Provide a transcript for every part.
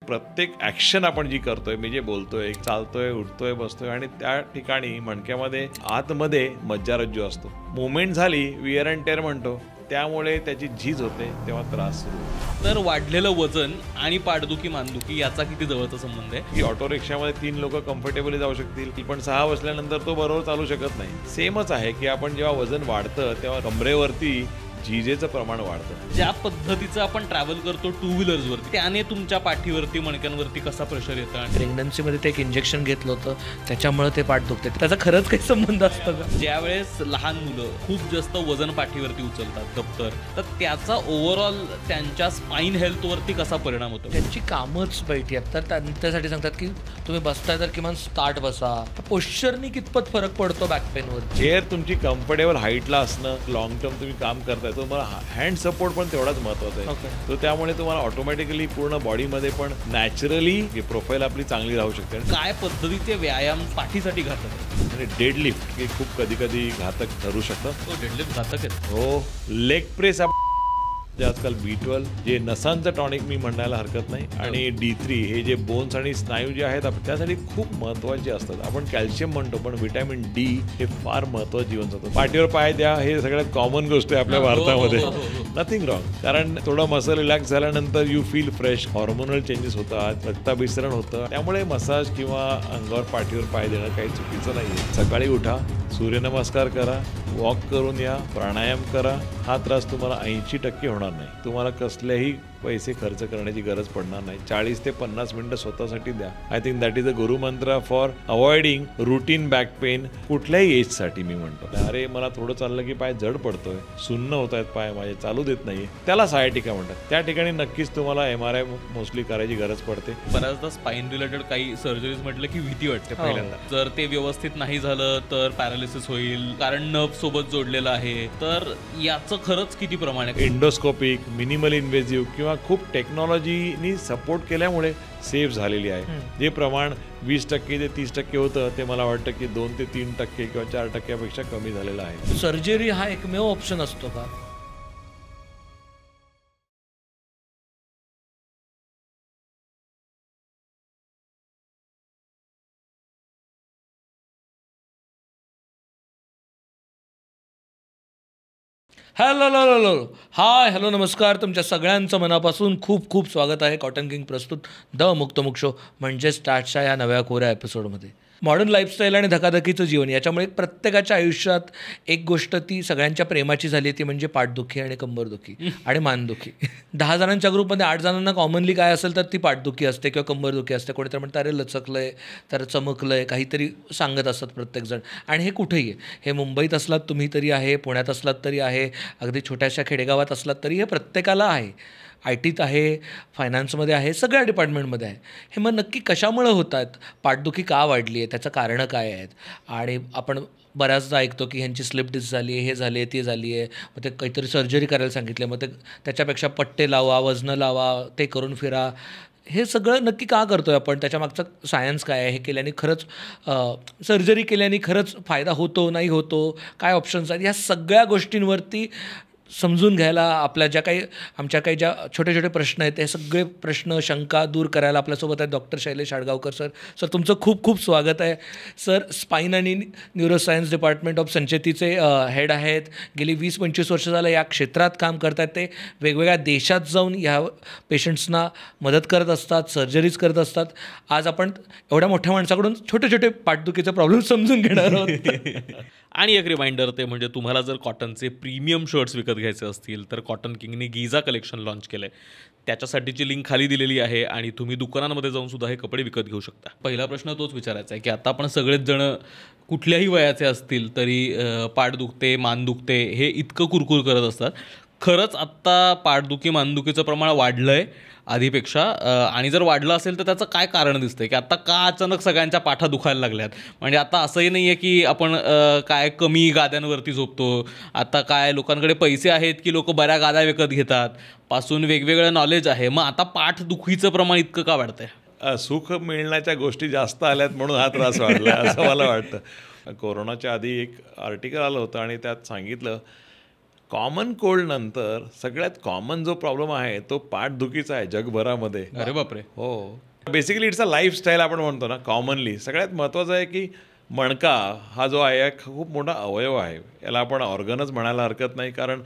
प्रत्येक ॲक्शन आपण जी करतोय, मी जे बोलतोय, चालतोय, उठतोय, बसतोय आणि त्या ठिकाणी मणक्यामध्ये आतमध्ये मज्जारज्जू असतो. मुवमेंट झाली, विअर अँड टेअर म्हणतो, त्यामुळे त्याची झीज होते, तेव्हा त्रास सुरू होतो. तर वाढलेलं वजन आणि पाठदुखी मानदुखी याचा किती जवळचा संबंध आहे? की ऑटो रिक्षामध्ये 3 लोक कम्फर्टेबली जाऊ शकतील, पण 6 बसल्यानंतर तो बरोबर चालू शकत नाही. सेमच आहे की आपण जेव्हा वजन वाढतं तेव्हा कमरेवरती झिजेचं प्रमाण वाढतं. ज्या पद्धतीचं आपण ट्रॅव्हल करतो टू व्हीलर्सवरती, त्याने तुमच्या पाठीवरती मणक्यांवरती कसा प्रेशर येतं? प्रेग्नन्सीमध्ये ते एक इंजेक्शन घेतलं होतं, त्याच्यामुळे ते पाठ दुखते. त्याचा खरंच काही संबंध असतो का? ज्यावेळेस लहान मुलं खूप जास्त वजन पाठीवरती उचलतात दप्तर, तर त्याचा ओव्हरऑल त्यांच्या स्पाईन हेल्थवरती कसा परिणाम होतो? त्यांची कामच बैठी आहेत, तर त्यासाठी सांगतात की तुम्ही बसताय तर किमान स्टार्ट बसा. पोश्चरनी कितपत फरक पडतो बॅक पेनवर? चेअर तुमची कम्फर्टेबल हाईटला असणं, लॉंग टर्म तुम्ही काम करताय, तुम्हाला हँड सपोर्ट पण तेवढाच महत्त्वाचा आहे. तो त्यामुळे तुम्हाला ऑटोमॅटिकली पूर्ण बॉडीमध्ये पण नॅचरली प्रोफाईल आपली चांगली राहू शकते. काय पद्धतीचे व्यायाम पाठीसाठी घातक आहेत? आणि डेडलिफ्ट हे खूप कधी कधी घातक ठरू शकतं. डेडलिफ्ट घातक आहेत? हो. लेग प्रेस जे आजकाल B12 जे नसांचं टॉनिक मी म्हणायला हरकत नाही, आणि D3 हे जे बोन्स आणि स्नायू जे आहेत त्यासाठी खूप महत्त्वाचे असतात. आपण कॅल्शियम म्हणतो, पण व्हिटॅमिन D हे फार महत्त्वाचं जीवनसत्व. पाठीवर पाय द्या हे सगळ्यात कॉमन गोष्ट आहे आपल्या भारतामध्ये. नथिंग रॉंग, कारण थोडं मसल रिलॅक्स झाल्यानंतर you feel fresh, hormonal changes होतात, रक्ताभिसरण होतं. त्यामुळे मसाज किंवा अंगावर पाठीवर पाय देणं काही चुकीचं नाही. सकाळी उठा, सूर्यनमस्कार करा, वॉक करून या, प्राणायाम करा. हा त्रास तुम्हाला 80% होणार नाही. तुम्हाला कसलेही पैसे खर्च करण्याची गरज पडणार नाही. 40 ते 50 मिनिटं स्वतःसाठी द्या. I think that is a गुरुमंत्र for avoiding routine back pain कुठल्याही एजसाठी. मी म्हणतो, अरे मला थोडं चाललं की पाय जड पडतोय, सुन्न होत आहेत पाय माझे, चालू देत नाही, त्याला सायटिका म्हणतात. त्या ठिकाणी नक्कीच तुम्हाला MRI मोस्टली करायची गरज पडते. बऱ्याचदा स्पाईन रिलेटेड काही सर्जरीज म्हटलं की भीती वाटते पहिल्यांदा. जर ते व्यवस्थित नाही झालं तर पॅरालिसिस होईल, कारण नर्व सोबत जोडलेलं आहे. तर याचं खरंच किती प्रमाण आहे? एंडोस्कोपिक, मिनिमल इन्व्हेजिव्ह किंवा खूप टेक्नॉलॉजीनी सपोर्ट केल्यामुळे सेफ झालेली आहे. जे प्रमाण 20% ते 30% होतं ते मला वाटतं की 2 ते 3% किंवा 4% कमी झालेलं आहे. सर्जरी हा एकमेव ऑप्शन असतो का? हॅलो नमस्कार. तुमच्या सगळ्यांचं मनापासून खूप खूप स्वागत आहे कॉटन किंग प्रस्तुत द मुक्तमुक्त शो म्हणजेच स्टार्टच्या या नव्या कोऱ्या एपिसोडमध्ये. मॉडर्न लाईफस्टाईल आणि धकाधकीचं जीवन याच्यामुळे प्रत्येकाच्या आयुष्यात एक गोष्ट ती सगळ्यांच्या प्रेमाची झाली, ती म्हणजे पाठदुखी आणि कंबरदुखी आणि मानदुखी. 10 जणांच्या ग्रुपमध्ये 8 जणांना कॉमनली काय असेल तर ती पाठदुखी असते किंवा कंबरदुखी असते. कोणीतरी म्हणतं अरे लचकलंय, तर चमकलंय, काहीतरी सांगत असतात प्रत्येकजण. आणि हे कुठेही आहे, हे मुंबईत असलात तुम्ही तरी आहे, पुण्यात असलात तरी आहे, अगदी छोट्याशा खेडेगावात असलात तरी हे प्रत्येकाला आहे. IT आहे, फायनान्समध्ये आहे, सगळ्या डिपार्टमेंटमध्ये आहे. हे मग नक्की कशामुळे होत आहेत? पाठदुखी का वाढली आहे? त्याचं कारणं काय आहेत? आणि आपण बऱ्याचदा ऐकतो की ह्यांची स्लिप डिस्क झाली आहे, हे झाली आहे, ती झाली आहे, मग ते काहीतरी सर्जरी करायला सांगितले, मग ते त्याच्यापेक्षा पट्टे लावा, वजनं लावा, ते करून फिरा. हे सगळं नक्की का करतो आहे आपण? त्याच्यामागचं सायन्स काय आहे? हे केल्याने खरंच सर्जरी केल्याने खरंच फायदा होतो, नाही होतो, काय ऑप्शन्स आहेत? या सगळ्या गोष्टींवरती समजून घ्यायला, आपल्या आमच्या काही ज्या छोटे छोटे प्रश्न आहेत, हे सगळे प्रश्न शंका दूर करायला आपल्यासोबत आहेत doctor Shailesh Adgaonkar sir. Sir तुमचं खूप खूप स्वागत आहे. सर स्पाईन आणि न्यूरोसायन्स डिपार्टमेंट ऑफ संचेतीचे हेड आहेत. गेली 20-25 वर्ष झालं या क्षेत्रात काम करत आहेत. ते वेगवेगळ्या देशात जाऊन ह्या पेशंट्सना मदत करत असतात, सर्जरीज करत असतात. आज आपण एवढ्या मोठ्या माणसाकडून छोटे छोटे पाठदुखीचे प्रॉब्लेम समजून घेणार आहोत. आणि एक रिमाइंडर, ते म्हणजे तुम्हाला जर कॉटनचे प्रीमियम शर्ट्स विकत घ्यायचे असतील तर कॉटन किंगने गिझा कलेक्शन लॉन्च केलं आहे. त्याच्यासाठीची लिंक खाली दिलेली आहे आणि तुम्ही दुकानांमध्ये जाऊन सुद्धा हे कपडे विकत घेऊ शकता. पहिला प्रश्न तोच विचारायचा आहे की आता आपण सगळेच जण कुठल्याही वयाचे असतील तरी पाठ दुखते, मान दुखते हे इतकं कुरकुर करत असतात. खरंच आत्ता पाठदुखी मानदुखीचं प्रमाण वाढलं आहे आधीपेक्षा, आणि जर वाढलं असेल तर त्याचं काय कारण दिसतंय की आता का अचानक सगळ्यांच्या पाठा दुखायला लागल्यात? म्हणजे आता असंही नाही आहे की आपण काय कमी गाद्यांवरती झोपतो, आता काय लोकांकडे पैसे आहेत की लोक बऱ्या गाद्या विकत घेतात, पासून वेगवेगळं नॉलेज आहे. मग आता पाठ दुखीचं प्रमाण इतकं का वाढतंय? सुख मिळण्याच्या गोष्टी जास्त आल्यात म्हणून हा त्रास वाढला असं मला वाटतं. कोरोनाच्या आधी एक आर्टिकल आलं होतं आणि त्यात सांगितलं कॉमन कोल्ड नंतर सगळ्यात कॉमन जो प्रॉब्लेम आहे तो पाठदुखीचा आहे जगभरामध्ये. अरे बापरे. हो, बेसिकली इट्स अ लाईफस्टाईल आपण म्हणतो ना कॉमनली. सगळ्यात महत्त्वाचं आहे की मणका हा जो आहे खूप मोठा अवयव आहे. याला आपण ऑर्गनच म्हणायला हरकत नाही, कारण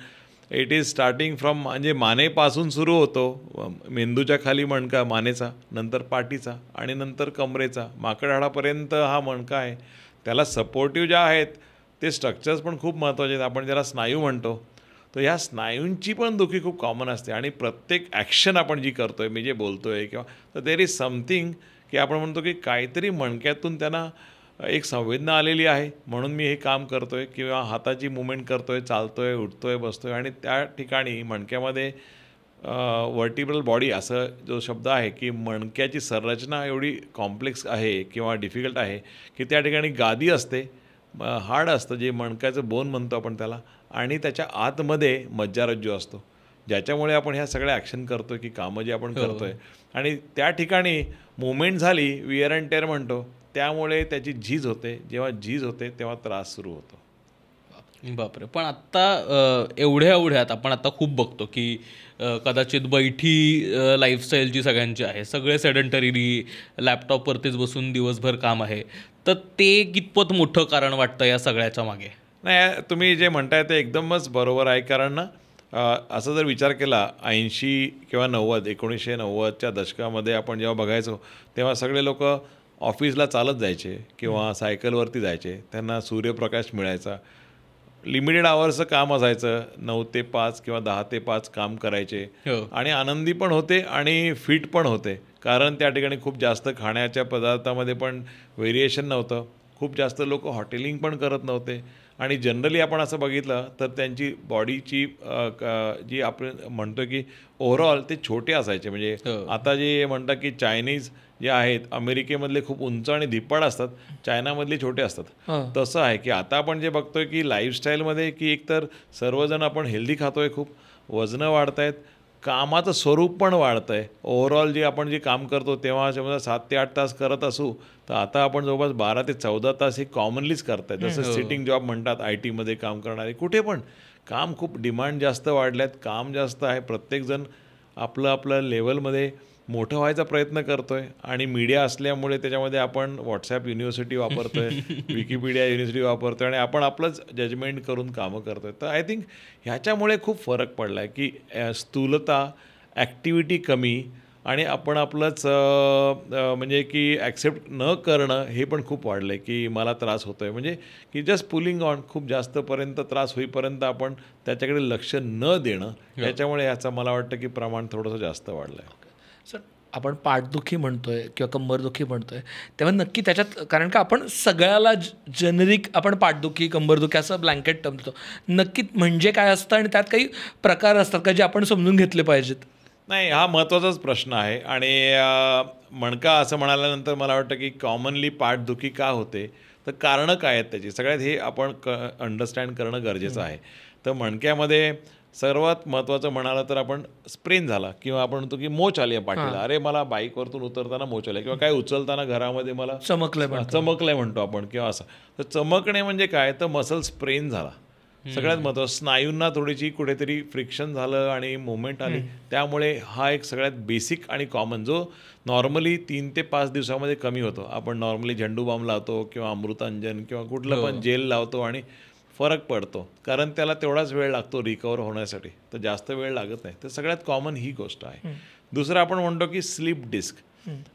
इट इज स्टार्टिंग फ्रॉम म्हणजे मानेपासून सुरू होतो. मेंदूच्या खाली मणका मानेचा, नंतर पाठीचा आणि नंतर कमरेचा, माकडहाडापर्यंत हा मणका आहे. त्याला सपोर्टिव्ह ज्या आहेत ते स्ट्रक्चर्स पण खूप महत्त्वाचे आहेत. आपण ज्याला स्नायू म्हणतो, तर ह्या स्नायूंची पण दुखी खूप कॉमन असते. आणि प्रत्येक ॲक्शन आपण जी करतो आहे, मी जे बोलतो आहे किंवा, तर देर इज समथिंग की आपण म्हणतो की काहीतरी मणक्यातून त्यांना एक संवेदना आलेली आहे म्हणून मी हे काम करतो आहे किंवा हाताची मुवमेंट करतो आहे, चालतो आहे, उठतो आहे, बसतो आहे. आणि त्या ठिकाणी मणक्यामध्ये वर्टिब्रल बॉडी असं जो शब्द आहे की मणक्याची संरचना एवढी कॉम्प्लेक्स आहे किंवा डिफिकल्ट आहे की त्या ठिकाणी गादी असते, हाड असतं जे मणक्याचं बोन म्हणतो आपण त्याला, आणि त्याच्या आतमध्ये मज्जारज्जू असतो, ज्याच्यामुळे आपण ह्या सगळ्या ॲक्शन करतो की कामं जी आपण करतो आहे. आणि त्या ठिकाणी मुवमेंट झाली, विअर अँड टेअर म्हणतो, त्यामुळे त्याची झीज होते. जेव्हा झीज होते तेव्हा त्रास सुरू होतो. बापरे. पण आत्ता एवढ्यात आपण आता खूप बघतो की कदाचित बैठी लाईफस्टाईल जी सगळ्यांची आहे, सगळे सेडंटरी लॅपटॉपवरतीच बसून दिवसभर काम आहे, तर ते कितपत मोठं कारण वाटतं या सगळ्याच्या मागे? नाही, तुम्ही जे म्हणताय ते एकदमच बरोबर आहे. कारण ना असा जर विचार केला 80 किंवा 1990च्या दशकामध्ये आपण जेव्हा बघायचो तेव्हा सगळे लोक ऑफिसला चालत जायचे किंवा सायकलवरती जायचे. त्यांना सूर्यप्रकाश मिळायचा, लिमिटेड आवर्सचं काम असायचं, 9 ते 5 किंवा 10 ते 5 काम करायचे आणि आनंदी पण होते आणि फिट पण होते. कारण त्या ठिकाणी खूप जास्त खाण्याच्या पदार्थामध्ये पण व्हेरिएशन नव्हतं, खूप जास्त लोक हॉटेलिंग पण करत नव्हते. आणि जनरली आपण असं बघितलं तर त्यांची बॉडीची जी आपण म्हणतो की ओव्हरऑल ते छोटे असायचे. म्हणजे आता जे म्हणतात की चायनीज जे आहेत अमेरिकेमधले खूप उंच आणि धिप्पाड असतात, चायनामधले छोटे असतात. तसं आहे की आता आपण जे बघतोय की लाईफस्टाईलमध्ये की एकतर सर्वजण आपण हेल्दी खातोय, खूप वजनं वाढत आहेत, कामाचं स्वरूप पण वाढतं आहे. ओव्हरऑल जे आपण जे काम करतो तेव्हा समजा 7 ते 8 तास करत असू तर आता आपण जवळपास 12 ते 14 तास हे कॉमनलीच करत आहेत. जसं सिटिंग जॉब म्हणतात, IT मध्ये काम करणारे, कुठे पण काम खूप डिमांड जास्त वाढल्यात, काम जास्त आहे. प्रत्येकजण आपलं लेवलमध्ये मोठं व्हायचा प्रयत्न करतो आहे. आणि मीडिया असल्यामुळे त्याच्यामध्ये आपण व्हॉट्सॲप युनिव्हर्सिटी वापरतो आहे, विकिपीडिया युनिव्हर्सिटी वापरतो आहे आणि आपण आपलंच जजमेंट करून कामं करतो आहे. तर आय थिंक ह्याच्यामुळे खूप फरक पडला आहे की स्थूलता, ॲक्टिव्हिटी कमी आणि आपण आपलंच म्हणजे की ॲक्सेप्ट न करणं हे पण खूप वाढलं आहे की मला त्रास होतो आहे. म्हणजे की जस्ट पुलिंग ऑन, खूप जास्तपर्यंत त्रास होईपर्यंत आपण त्याच्याकडे लक्ष न देणं, याच्यामुळे याचं मला वाटतं की प्रमाण थोडंसं जास्त वाढलं आहे. सर, आपण पाठदुखी म्हणतोय किंवा कंबरदुखी म्हणतोय तेव्हा नक्की त्याच्यात, कारण का आपण सगळ्याला जेनेरिक आपण पाठदुखी, कंबरदुखी असं ब्लँकेट टर्म देतो, नक्की म्हणजे काय असतं आणि त्यात काही प्रकार असतात का जे आपण समजून घेतले पाहिजेत? नाही, हा महत्त्वाचाच प्रश्न आहे. आणि मणका असं म्हणाल्यानंतर मला वाटतं की कॉमनली पाठदुखी का होते, तर कारणं काय आहेत त्याची, सगळ्यात हे आपण अंडरस्टँड करणं गरजेचं आहे. तर मणक्यामध्ये सर्वात महत्त्वाचं म्हणालं तर आपण स्प्रेन झाला किंवा आपण म्हणतो की मोच आली आहे पाठीला, अरे मला बाईकवरतून उतरताना मोच आली किंवा काय उचलताना घरामध्ये मला चमकलंय म्हणतो आपण किंवा असं. तर चमकणे म्हणजे काय, तर मसल स्प्रेन झाला. सगळ्यात महत्त्वाचं स्नायूंना थोडीशी कुठेतरी फ्रिक्शन झालं आणि मुवमेंट आली, त्यामुळे हा एक सगळ्यात बेसिक आणि कॉमन जो नॉर्मली 3 ते 5 दिवसामध्ये कमी होतो. आपण नॉर्मली झेंडू बाम लावतो किंवा अमृतांजन किंवा कुठलं पण जेल लावतो आणि फरक पडतो, कारण त्याला तेवढाच वेळ लागतो रिकवर होण्यासाठी, तर जास्त वेळ लागत नाही. तर सगळ्यात कॉमन ही गोष्ट आहे. दुसरं आपण म्हणतो की स्लीप डिस्क,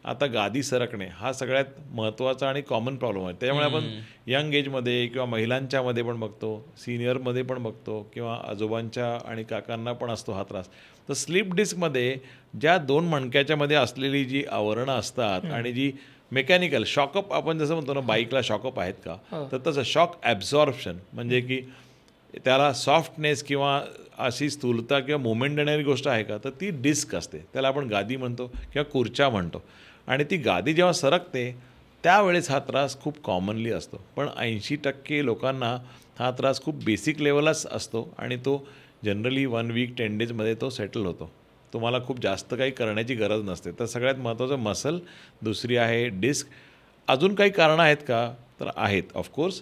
आता गादी सरकणे हा सगळ्यात महत्त्वाचा आणि कॉमन प्रॉब्लेम आहे. त्यामुळे आपण यंग एजमध्ये किंवा महिलांच्यामध्ये पण बघतो, सिनियरमध्ये पण बघतो किंवा आजोबांच्या आणि काकांना पण असतो हा त्रास. तर स्लीप डिस्कमध्ये ज्या 2 मणक्याच्यामध्ये असलेली जी आवरणं असतात आणि जी मेकॅनिकल शॉकअप, आपण जसं म्हणतो ना बाईकला शॉकअप आहेत का, तर तसं शॉक ॲब्झॉर्प्शन म्हणजे की त्याला सॉफ्टनेस किंवा अशी स्थूलता किंवा मुवमेंट देणारी गोष्ट आहे का, तर ती डिस्क असते. त्याला आपण गादी म्हणतो किंवा खुर्च्या म्हणतो. आणि ती गादी जेव्हा सरकते त्यावेळेस हा त्रास खूप कॉमनली असतो. पण 80% लोकांना हा त्रास खूप बेसिक लेवलच असतो आणि तो जनरली 1 वीक 10 डेजमध्ये तो सेटल होतो. तुम्हाला खूप जास्त काही करण्याची गरज नसते. तर सगळ्यात महत्त्वाचं मसल, दुसरी आहे डिस्क. अजून काही कारणं आहेत का, तर आहेत ऑफकोर्स.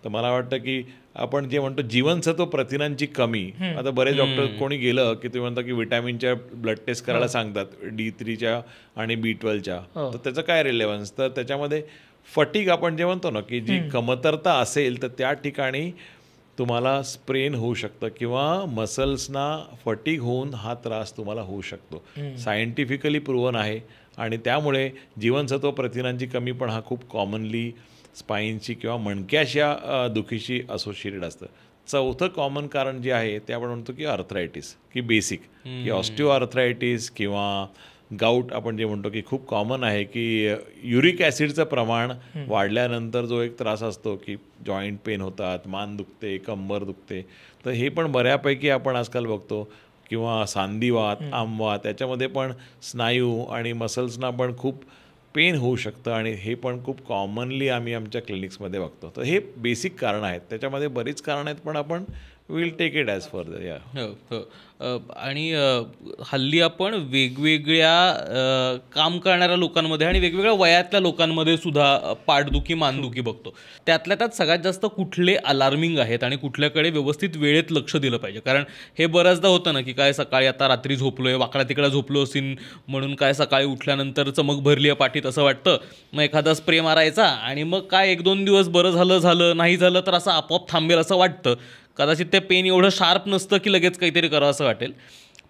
तर मला वाटतं की आपण जे म्हणतो जीवनसत्व प्रथिनांची कमी, आता बरेच डॉक्टर कोणी गेलं की तुम्ही म्हणता की विटॅमिनच्या ब्लड टेस्ट करायला सांगतात D3च्या आणि B12च्या, तर त्याचं काय रिलेव्हन्स, तर त्याच्यामध्ये फटीग आपण जे म्हणतो ना की जी कमतरता असेल तर त्या ठिकाणी तुम्हाला स्प्रेन होऊ शकतं किंवा मसल्सना फटीग होऊन हा त्रास तुम्हाला होऊ शकतो. सायंटिफिकली प्रूव्हन आहे आणि त्यामुळे जीवनसत्व प्रथिनांची कमी पण हा खूप कॉमनली स्पाईनची किंवा मणक्याच्या दुखीशी असोसिएटेड असतं. चौथं कॉमन कारण जे आहे ते आपण म्हणतो की आर्थरायटिस, की बेसिक की ऑस्टिओ आर्थरायटिस किंवा गाऊट आपण जे म्हणतो की खूप कॉमन आहे की युरिक ॲसिडचं प्रमाण वाढल्यानंतर जो एक त्रास असतो की जॉईंट पेन होतात, मान दुखते, कंबर दुखते, तर हे पण बऱ्यापैकी आपण आजकाल बघतो. किंवा सांधिवात, आमवात, त्याच्यामध्ये पण स्नायू आणि मसल्सना पण खूप पेन होऊ शकतं आणि हे पण खूप कॉमनली आम्ही आमच्या क्लिनिक्समध्ये बघतो. तर हे बेसिक कारणं आहेत, त्याच्यामध्ये बरीच कारणं आहेत पण आपण will take it as further. या आणि हल्ली आपण वेगवेगळ्या काम करणाऱ्या लोकांमध्ये आणि वेगवेगळ्या वयातल्या लोकांमध्ये सुद्धा पाठदुखी मानदुखी बघतो. त्यातल्या त्यात सगळ्यात जास्त कुठले अलार्मिंग आहेत आणि कुठल्याकडे व्यवस्थित वेळेत लक्ष दिलं पाहिजे? कारण हे बऱ्याचदा होतं ना की काय सकाळी आता रात्री झोपलोय, वाकडा तिकडा झोपलो असेल म्हणून काय सकाळी उठल्यानंतर चमक भरली आहे पाठीत असं वाटतं, मग एखादा स्प्रे मारायचा आणि मग काय 1-2 दिवस बरं झालं नाही झालं तर असं आपोआप थांबेल असं वाटतं. कदाचित ते पेन एवढं शार्प नसतं की लगेच काहीतरी करावं असं वाटेल,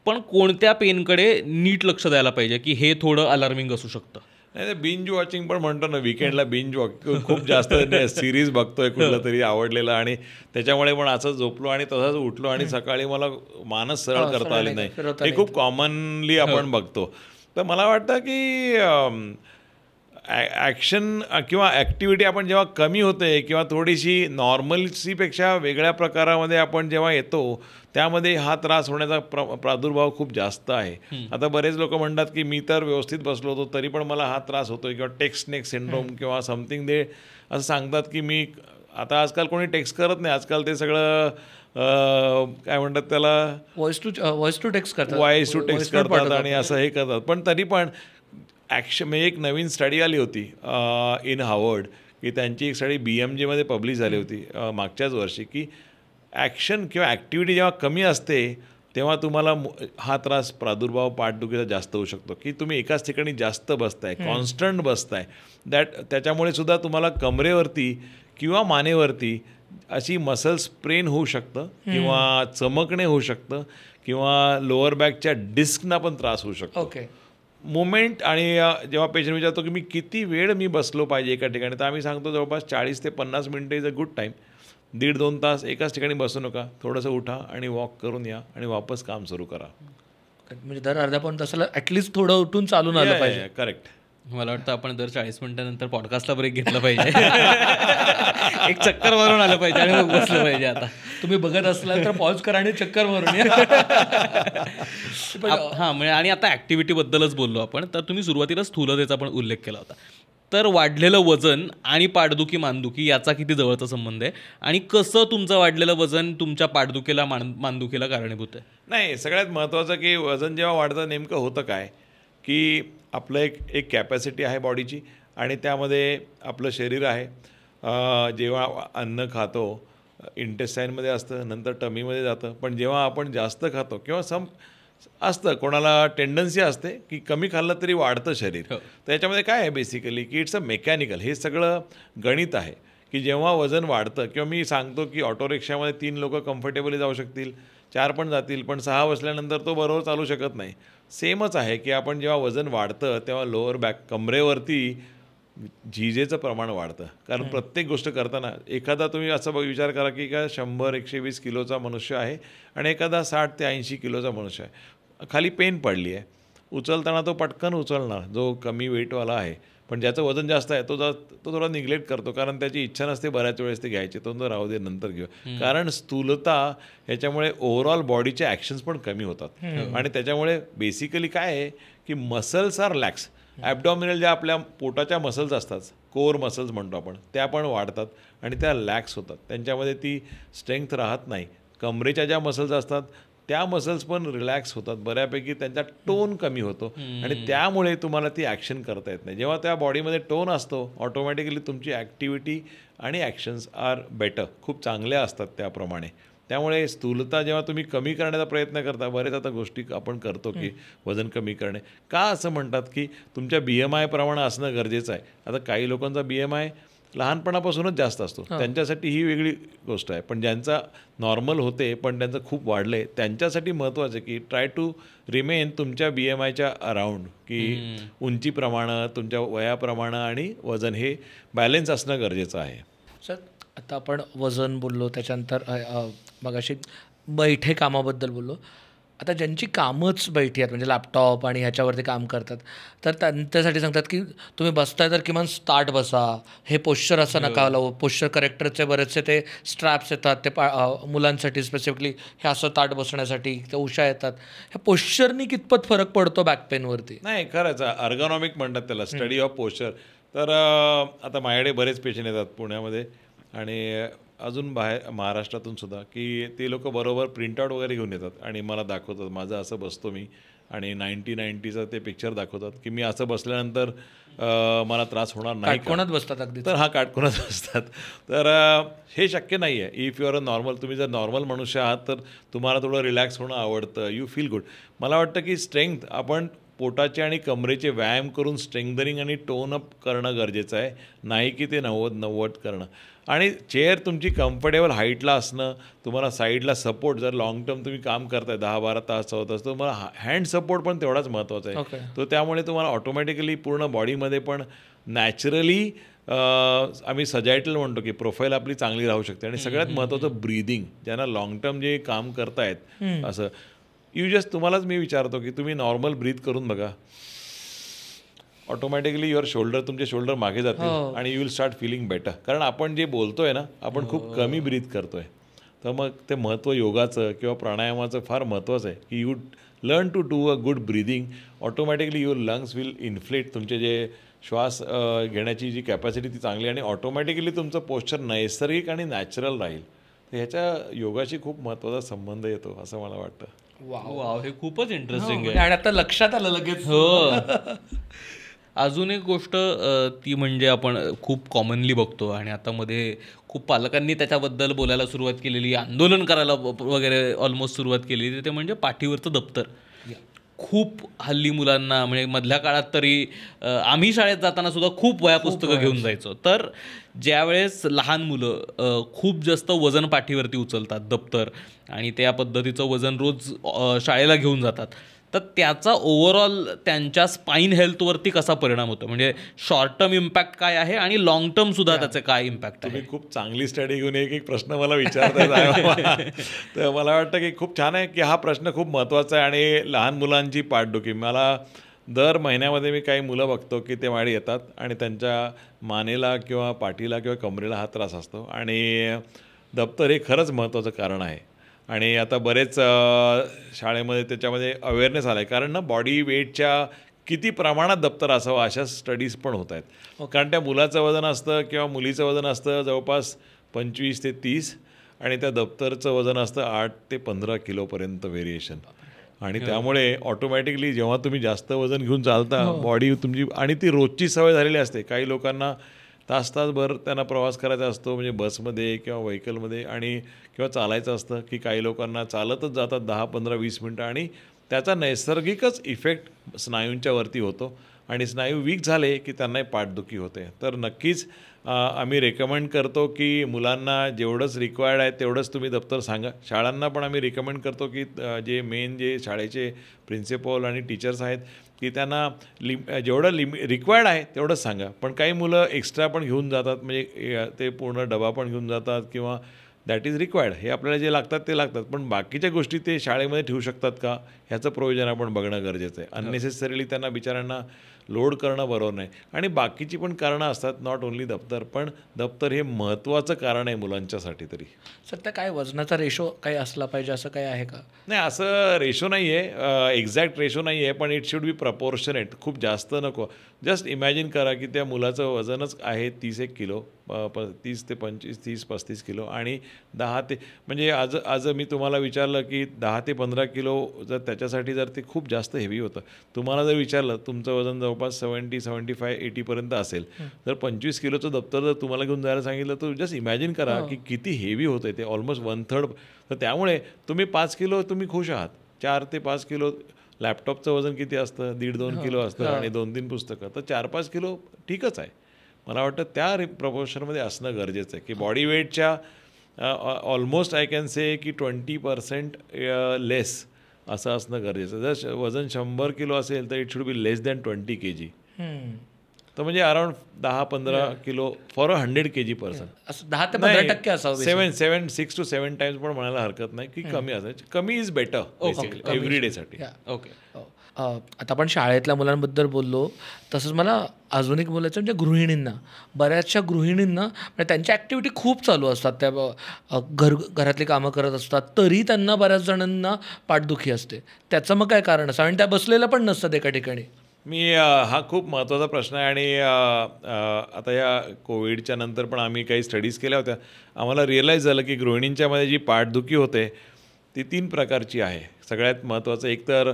पण कोणत्या पेनकडे नीट लक्ष द्यायला पाहिजे की हे थोडं अलार्मिंग असू शकतं? नाही, बिंज वॉचिंग पण म्हणतो ना, विकेंडला बिंज वॉचिंग खूप जास्त सिरीज बघतोय कुठलं तरी आवडलेलं आणि त्याच्यामुळे पण असं झोपलो आणि तसंच उठलो आणि सकाळी मला मानच सरळ करता आली नाही, हे खूप कॉमनली आपण बघतो. तर मला वाटतं की ॲक्शन किंवा ॲक्टिव्हिटी आपण जेव्हा कमी होते किंवा थोडीशी नॉर्मल्सीपेक्षा वेगळ्या प्रकारामध्ये आपण जेव्हा येतो त्यामध्ये हा त्रास होण्याचा प्रादुर्भाव खूप जास्त आहे. आता बरेच लोक म्हणतात की मी तर व्यवस्थित बसलो होतो तरी पण मला हा त्रास होतोय किंवा टेक्स्ट नेक सिंड्रोम किंवा समथिंग दे असं सांगतात की मी आता आजकाल कोणी टेक्स्ट करत नाही, आजकाल ते सगळं काय म्हणतात त्याला व्हॉइस टू टेक्स्ट करतात आणि असं हे करतात. पण तरी पण म्हणजे एक नवीन स्टडी आली होती इन हार्वर्ड की त्यांची एक स्टडी BMJमध्ये पब्लिश झाली होती मागच्याच वर्षी की ॲक्शन किंवा ॲक्टिव्हिटी जेव्हा कमी असते तेव्हा तुम्हाला हा त्रास प्रादुर्भाव पाठदुखीचा जास्त होऊ शकतो की तुम्ही एकाच ठिकाणी जास्त बसताय, कॉन्स्टंट बसताय. त्याच्यामुळे सुद्धा तुम्हाला कमरेवरती किंवा मानेवरती अशी मसल स्प्रेन होऊ शकतं किंवा चमकणे होऊ शकतं किंवा लोअर बॅकच्या डिस्कना पण त्रास होऊ शकतो. ओके. मुवमेंट आणि जेव्हा पेशंट विचारतो की मी किती वेळ मी बसलो पाहिजे एका ठिकाणी, तर आम्ही सांगतो जवळपास 40 ते 50 मिनटं इज अ गुड टाईम. 1.5-2 तास एकाच ठिकाणी बसू नका, थोडंसं उठा आणि वॉक करून या आणि वापस काम सुरू करा. म्हणजे दर अर्ध्या पाऊण तासाला ॲटलिस्ट थोडं उठून चालून आलं पाहिजे. करेक्ट. मला वाटतं आपण दर 40 मिनिटानंतर पॉडकास्टला ब्रेक घेतला पाहिजे. एक चक्कर मारून आलं पाहिजे आणि मग बसलं पाहिजे. आता तुम्ही बघत असलात तर पॉज करा आणि चक्कर मारून या. हां, म्हणजे आणि आता ॲक्टिव्हिटीबद्दलच बोललो आपण, तर तुम्ही सुरुवातीला स्थूलतेचा पण उल्लेख केला होता. तर वाढलेलं वजन आणि पाठदुखी मानदुखी याचा किती जवळचा संबंध आहे आणि कसं तुमचं वाढलेलं वजन तुमच्या पाठदुखीला मानदुखीला कारणीभूत आहे? नाही, सगळ्यात महत्त्वाचं की वजन जेव्हा वाढतं नेमकं होतं काय की आपलं एक कॅपॅसिटी आहे बॉडीची आणि त्यामध्ये आपलं शरीर आहे. जेव्हा अन्न खातो इंटेस्टाईनमध्ये असतं, नंतर टमीमध्ये जातं, पण जेव्हा आपण जास्त खातो किंवा असतं कोणाला टेंडन्सी असते की कमी खाल्लं तरी वाढतं शरीर. तर याच्यामध्ये काय आहे बेसिकली की इट्स अ मेकॅनिकल, हे सगळं गणित आहे की जेव्हा वजन वाढतं किंवा मी सांगतो की ऑटो रिक्षामध्ये 3 लोक कम्फर्टेबली जाऊ शकतील, 4 पण जातील, पण 6 बसल्यानंतर तो बरोबर चालू शकत नाही. सेमच आहे की आपण जेव्हा वजन वाढतं तेव्हा लोअर बॅक कमरेवरती झिजेचं प्रमाण वाढतं. कारण प्रत्येक गोष्ट करताना एखादा तुम्ही असं विचार करा की का 100-120 किलोचा मनुष्य आहे आणि एखादा 60 ते 80 किलोचा मनुष्य आहे, खाली पेन पडली आहे, उचलताना तो पटकन उचलणार जो कमी वेटवाला आहे, पण ज्याचं वजन जास्त आहे तो थोडा निग्लेक्ट करतो कारण त्याची इच्छा नसते बऱ्याच वेळेस ते घ्यायचे, तो राहू दे नंतर घेऊ. कारण स्थूलता ह्याच्यामुळे ओव्हरऑल बॉडीचे ॲक्शन्स पण कमी होतात आणि त्याच्यामुळे बेसिकली काय आहे की मसल्स आर लॅक्स. ॲबडॉमिनल ज्या आपल्या पोटाच्या मसल्स असतात, कोर मसल्स म्हणतो आपण, त्या पण वाढतात आणि त्या लॅक्स होतात, त्यांच्यामध्ये ती स्ट्रेंथ राहत नाही. कमरेच्या ज्या मसल्स असतात त्या मसल्स पण रिलॅक्स होतात बऱ्यापैकी, त्यांचा टोन कमी होतो आणि त्यामुळे तुम्हाला ती ॲक्शन करता येत नाही. जेव्हा त्या बॉडीमध्ये टोन असतो ऑटोमॅटिकली तुमची ॲक्टिव्हिटी आणि ॲक्शन्स आर बेटर, खूप चांगल्या असतात त्याप्रमाणे. त्यामुळे स्थूलता जेव्हा तुम्ही कमी करण्याचा प्रयत्न करता, बरेच आता गोष्टी आपण करतो की वजन कमी करणे, का असं म्हणतात की तुमच्या BMI प्रमाणे असणं गरजेचं आहे. आता काही लोकांचा BMI लहानपणापासूनच जास्त असतो, त्यांच्यासाठी ही वेगळी गोष्ट आहे. पण ज्यांचा नॉर्मल होते पण त्यांचं खूप वाढलं आहे, त्यांच्यासाठी महत्त्वाचं आहे की ट्राय टू रिमेन तुमच्या BMIच्या अराउंड, की उंचीप्रमाणे, तुमच्या वयाप्रमाणे आणि वजन हे बॅलेन्स असणं गरजेचं आहे. सर आता आपण वजन बोललो, त्याच्यानंतर मगाशी बैठे कामाबद्दल बोललो. आता ज्यांची कामच बैठी आहेत म्हणजे लॅपटॉप आणि ह्याच्यावरती काम करतात, तर त्यांच्यासाठी सांगतात की तुम्ही बसताय तर किमान स्टार्ट बसा, हे पोश्चर असं नका लावू. पोश्चर करेक्टरचे बरेचसे ते स्ट्रॅप्स येतात, ते मुलांसाठी स्पेसिफिकली हे असं ताट बसण्यासाठी ते उशा येतात. ह्या पोश्चरनी कितपत फरक पडतो बॅक पेनवरती? नाही, खरंच अर्गॉनॉमिक म्हणतात त्याला, स्टडी ऑफ पोश्चर. तर आता माझ्याकडे बरेच पेशंट येतात पुण्यामध्ये आणि अजून बाहेर महाराष्ट्रातून सुद्धा, की ते लोक बरोबर प्रिंटआउट वगैरे घेऊन येतात आणि मला दाखवतात माझं असं बसतो मी, आणि 90-90चं ते पिक्चर दाखवतात की मी असं बसल्यानंतर मला त्रास होणार नाही. कोणात बसतात अगदी? तर काटकोनात बसतात. तर हे शक्य नाही आहे. If you are a normal, तुम्ही जर नॉर्मल मनुष्य आहात तर तुम्हाला थोडं रिलॅक्स होणं आवडतं, यू फील गुड. मला वाटतं की स्ट्रेंथ आपण पोटाचे आणि कमरेचे व्यायाम करून स्ट्रेंथनिंग आणि टोन अप करणं गरजेचं आहे, नाही की ते 90 करणं. आणि चेअर तुमची कम्फर्टेबल हाईटला असणं, तुम्हाला साईडला सपोर्ट, जर लॉंग टर्म तुम्ही काम करताय 10-12 तास 14 तास, तर तुम्हाला हँड सपोर्ट पण तेवढाच महत्त्वाचा आहे. तो त्यामुळे तुम्हाला ऑटोमॅटिकली पूर्ण बॉडीमध्ये पण नॅचरली आम्ही सजायटल म्हणतो की प्रोफाईल आपली चांगली राहू शकते. आणि सगळ्यात महत्त्वाचं ब्रीदिंग, ज्यांना लॉंग टर्म जे काम करतायत असं, तुम्हालाच मी विचारतो की तुम्ही नॉर्मल ब्रीथ करून बघा, ऑटोमॅटिकली युअर शोल्डर, तुमचे शोल्डर मागे जातील आणि you will start feeling better. कारण आपण जे बोलतोय ना, आपण खूप कमी ब्रीथ करतोय. तर मग ते महत्त्व योगाचं किंवा प्राणायामाचं फार महत्त्वाचं आहे की you learn to do a good breathing. Automatically your lungs will inflate, तुमचे जे श्वास घेण्याची जी कॅपॅसिटी ती चांगली, आणि ऑटोमॅटिकली तुमचं पोश्चर नैसर्गिक आणि नॅचरल राहील. तर ह्याच्या योगाशी खूप महत्त्वाचा संबंध येतो असं मला वाटतं. वाव, हे खूपच इंटरेस्टिंग आहे. आणि आता लक्षात आलं लगेच. हो. अजून एक गोष्ट ती म्हणजे आपण खूप कॉमनली बघतो आणि आता मध्ये खूप पालकांनी त्याच्याबद्दल बोलायला सुरुवात केलेली, आंदोलन करायला वगैरे ऑलमोस्ट सुरुवात केलेली, ते म्हणजे पाठीवरचं दप्तर. खूप हल्ली मुलांना, म्हणजे मधल्या काळात तरी आम्ही शाळेत जाताना सुद्धा खूप वह्या पुस्तकं घेऊन जायचो. तर ज्यावेळेस लहान मुलं खूप जास्त वजन पाठीवरती उचलतात, दप्तर, आणि त्या पद्धतीचं वजन रोज शाळेला घेऊन जातात, तर त्याचा ओव्हरऑल त्यांच्या स्पाईन हेल्थवरती कसा परिणाम होतो, म्हणजे शॉर्ट टर्म इम्पॅक्ट काय आहे आणि लॉंग टर्म सुद्धा त्याचे काय इम्पॅक्ट आहे? तुम्ही खूप चांगली स्टडी घेऊन एक प्रश्न मला विचारताय. तर मला वाटतं की खूप छान आहे की हा प्रश्न खूप महत्त्वाचा आहे. आणि लहान मुलांची पाठदुखी, मला दर महिन्यामध्ये मी काही मुलं बघतो की ते माझ्याकडे येतात आणि त्यांच्या मानेला किंवा पाठीला किंवा कमरेला हा त्रास असतो, आणि दप्तर हे खरंच महत्त्वाचं कारण आहे. आणि आता बरेच शाळेमध्ये त्याच्यामध्ये अवेअरनेस आला आहे, कारण ना बॉडी वेटच्या किती प्रमाणात दप्तर असावं अशा स्टडीज पण होत आहेत. कारण त्या मुलाचं वजन असतं किंवा मुलीचं वजन असतं जवळपास 25 ते 30, आणि त्या दप्तरचं वजन असतं 8 ते 15 किलोपर्यंत व्हेरिएशन. आणि त्यामुळे ऑटोमॅटिकली जेव्हा तुम्ही जास्त वजन घेऊन चालता, बॉडी तुमची, आणि ती रोजची सवय झालेली असते. काही लोकांना तासभर त्यांना प्रवास करायचा असतो, म्हणजे बसमध्ये किंवा व्हेकलमध्ये, आणि किंवा चालायचं असतं, की काही लोकांना चालतच जातात 10-15-20 मिनटं, आणि त्याचा नैसर्गिकच इफेक्ट स्नायूंच्या वरती होतो, आणि स्नायू वीक झाले की त्यांनाही पाठदुखी होते. तर नक्कीच आम्ही रेकमेंड करतो की मुलांना जेवढंच रिक्वायर्ड आहे तेवढंच तुम्ही दप्तर सांगा. शाळांना पण आम्ही रिकमेंड करतो की जे शाळेचे प्रिन्सिपल आणि टीचर्स आहेत की त्यांना जेवढं रिक्वायर्ड आहे तेवढंच सांगा. पण काही मुलं एक्स्ट्रा पण घेऊन जातात, म्हणजे ते पूर्ण डबा पण घेऊन जातात, किंवा दॅट इज रिक्वायर्ड, हे आपल्याला जे लागतात ते लागतात, पण बाकीच्या गोष्टी ते शाळेमध्ये ठेवू शकतात का ह्याचं प्रोव्हिजन आपण बघणं गरजेचं आहे. अननेसेसरीली त्यांना बिचाऱ्यांना लोड करणं बरोबर नाही. आणि बाकीची पण कारणं असतात, नॉट ओन्ली दप्तर, पण दप्तर हे महत्त्वाचं कारण आहे मुलांच्यासाठी तरी. सध्या काय वजनाचा रेशो काही असला पाहिजे असं काही आहे का? नाही, असं रेशो नाही आहे, एक्झॅक्ट रेशो नाही आहे, पण इट शुड बी प्रपोर्शनेट. खूप जास्त नको. जस्ट इमॅजिन करा की त्या मुलाचं वजनच आहे 31 किलो, 30 ते 25, 30-35 किलो आणि 10 ते म्हणजे आज मी तुम्हाला विचारलं की 10 ते 15 किलो जर त्याच्यासाठी जर ते खूप जास्त हेवी होतं. तुम्हाला जर विचारलं तुमचं वजन जवळपास 70, 75, 80पर्यंत असेल, तर 25 किलोचं दप्तर जर तुम्हाला घेऊन जायला सांगितलं तर जस्ट इमॅजिन करा की किती हेवी होतं आहे ते, ऑलमोस्ट 1/3. तर त्यामुळे तुम्ही 5 किलो तुम्ही खुश आहात. 4 ते 5 किलो लॅपटॉपचं वजन किती असतं, 1.5-2 किलो असतं आणि 2-3 पुस्तकं, तर 4-5 किलो ठीकच आहे. मला वाटतं त्या प्रपोर्शनमध्ये असणं गरजेचं आहे की बॉडी वेटच्या ऑलमोस्ट आय कॅन से की 20% लेस असं असणं गरजेचं. जर वजन 100 किलो असेल तर it should be less than 20 kg. तर म्हणजे around 10-15 kilo for 100 kg person. 10 ते 15% असावं. 6 to 7 टाइम्स पण म्हणायला हरकत नाही की कमी असायचं. कमी इज बेटर एव्हरी डेसाठी. ओके. आता आपण शाळेतल्या मुलांबद्दल बोललो, तसंच मला अजून एक बोलायचं म्हणजे गृहिणींना. बऱ्याचशा गृहिणींना म्हणजे त्यांच्या ॲक्टिव्हिटी खूप चालू असतात, त्या घरातली कामं करत असतात, तरी त्यांना बऱ्याच जणांना पाठदुखी असते. त्याचं मग काय कारण असं, आणि त्या बसलेल्या पण नसतात एका ठिकाणी. हा खूप महत्त्वाचा प्रश्न आहे आणि आता या कोविडच्या नंतर पण आम्ही काही स्टडीज केल्या होत्या. आम्हाला रिअलाईज झालं की गृहिणींच्यामध्ये जी पाठदुखी होते ती 3 प्रकारची आहे. सगळ्यात महत्त्वाचं एक तर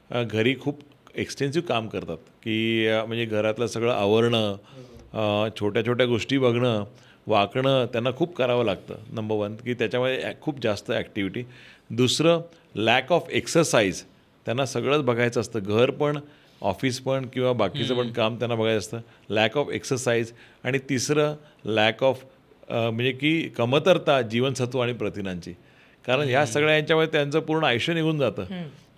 घरी खूप एक्सटेन्सिव्ह काम करतात की म्हणजे घरातलं सगळं आवरणं, छोट्या छोट्या गोष्टी बघणं, वाकणं त्यांना खूप करावं लागतं. नंबर 1 की त्याच्यामध्ये खूप जास्त ॲक्टिव्हिटी. दुसरं लॅक ऑफ एक्सरसाइज, त्यांना सगळंच बघायचं असतं, घर पण ऑफिस पण किंवा बाकीचं पण काम त्यांना बघायचं असतं. Lack of exercise. आणि तिसरं लॅक ऑफ म्हणजे की कमतरता जीवनसत्व आणि प्रथिनांची. कारण ह्या सगळ्या यांच्यामुळे त्यांचं पूर्ण आयुष्य निघून जातं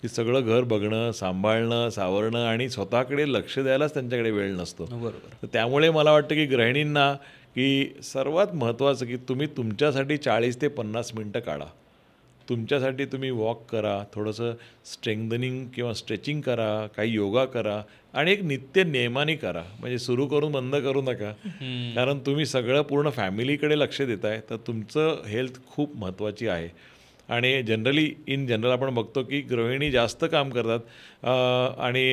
की सगळं घर बघणं, सांभाळणं, सावरणं आणि स्वतःकडे लक्ष द्यायलाच त्यांच्याकडे वेळ नसतो. तर त्यामुळे मला वाटतं की गृहिणींना की सर्वात महत्त्वाचं की तुम्ही तुमच्यासाठी 40 ते 50 मिनटं काढा. तुमच्यासाठी तुम्ही वॉक करा, थोडंसं स्ट्रेंथनिंग किंवा स्ट्रेचिंग करा, काही योगा करा आणि एक नित्य नियमाने करा. म्हणजे सुरू करून बंद करू नका, कारण तुम्ही सगळं पूर्ण फॅमिलीकडे लक्ष देत आहे, तर तुमचं हेल्थ खूप महत्त्वाची आहे. आणि इन जनरल आपण बघतो की गृहिणी जास्त काम करतात आणि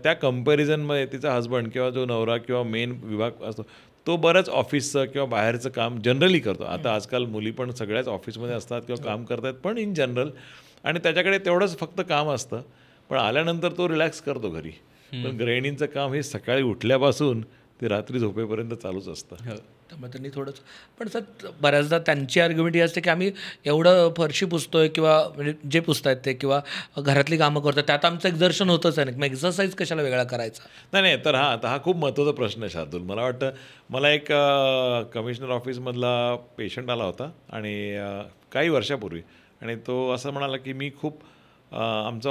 त्या कम्पॅरिझनमध्ये तिचा हजबंड किंवा जो नवरा किंवा मेन विभाग असतो तो बरंच ऑफिसचं किंवा बाहेरचं काम जनरली करतो. आता आजकाल मुली पण सगळ्याच ऑफिसमध्ये असतात किंवा काम करतात पण इन जनरल, आणि त्याच्याकडे तेवढंच फक्त काम असतं, पण आल्यानंतर तो रिलॅक्स करतो घरी. पण गृहिणींचं काम हे सकाळी उठल्यापासून ते रात्री झोपेपर्यंत चालूच असतं. त्यामुळे त्यांनी थोडंच, पण सर बऱ्याचदा त्यांची आर्ग्युमेंट ही असते की आम्ही एवढं फरशी पुसतोय किंवा म्हणजे जे पुसतायत ते किंवा घरातली कामं करतो त्यात आमचं एक्झर्शन होतच आहे, मग एक्सरसाइज कशाला वेगळा करायचा. नाही तर हा खूप महत्त्वाचा प्रश्न आहे शार्दूल. मला वाटतं मला एक कमिशनर ऑफिसमधला पेशंट आला होता आणि काही वर्षापूर्वी, आणि तो असं म्हणाला की मी आमचं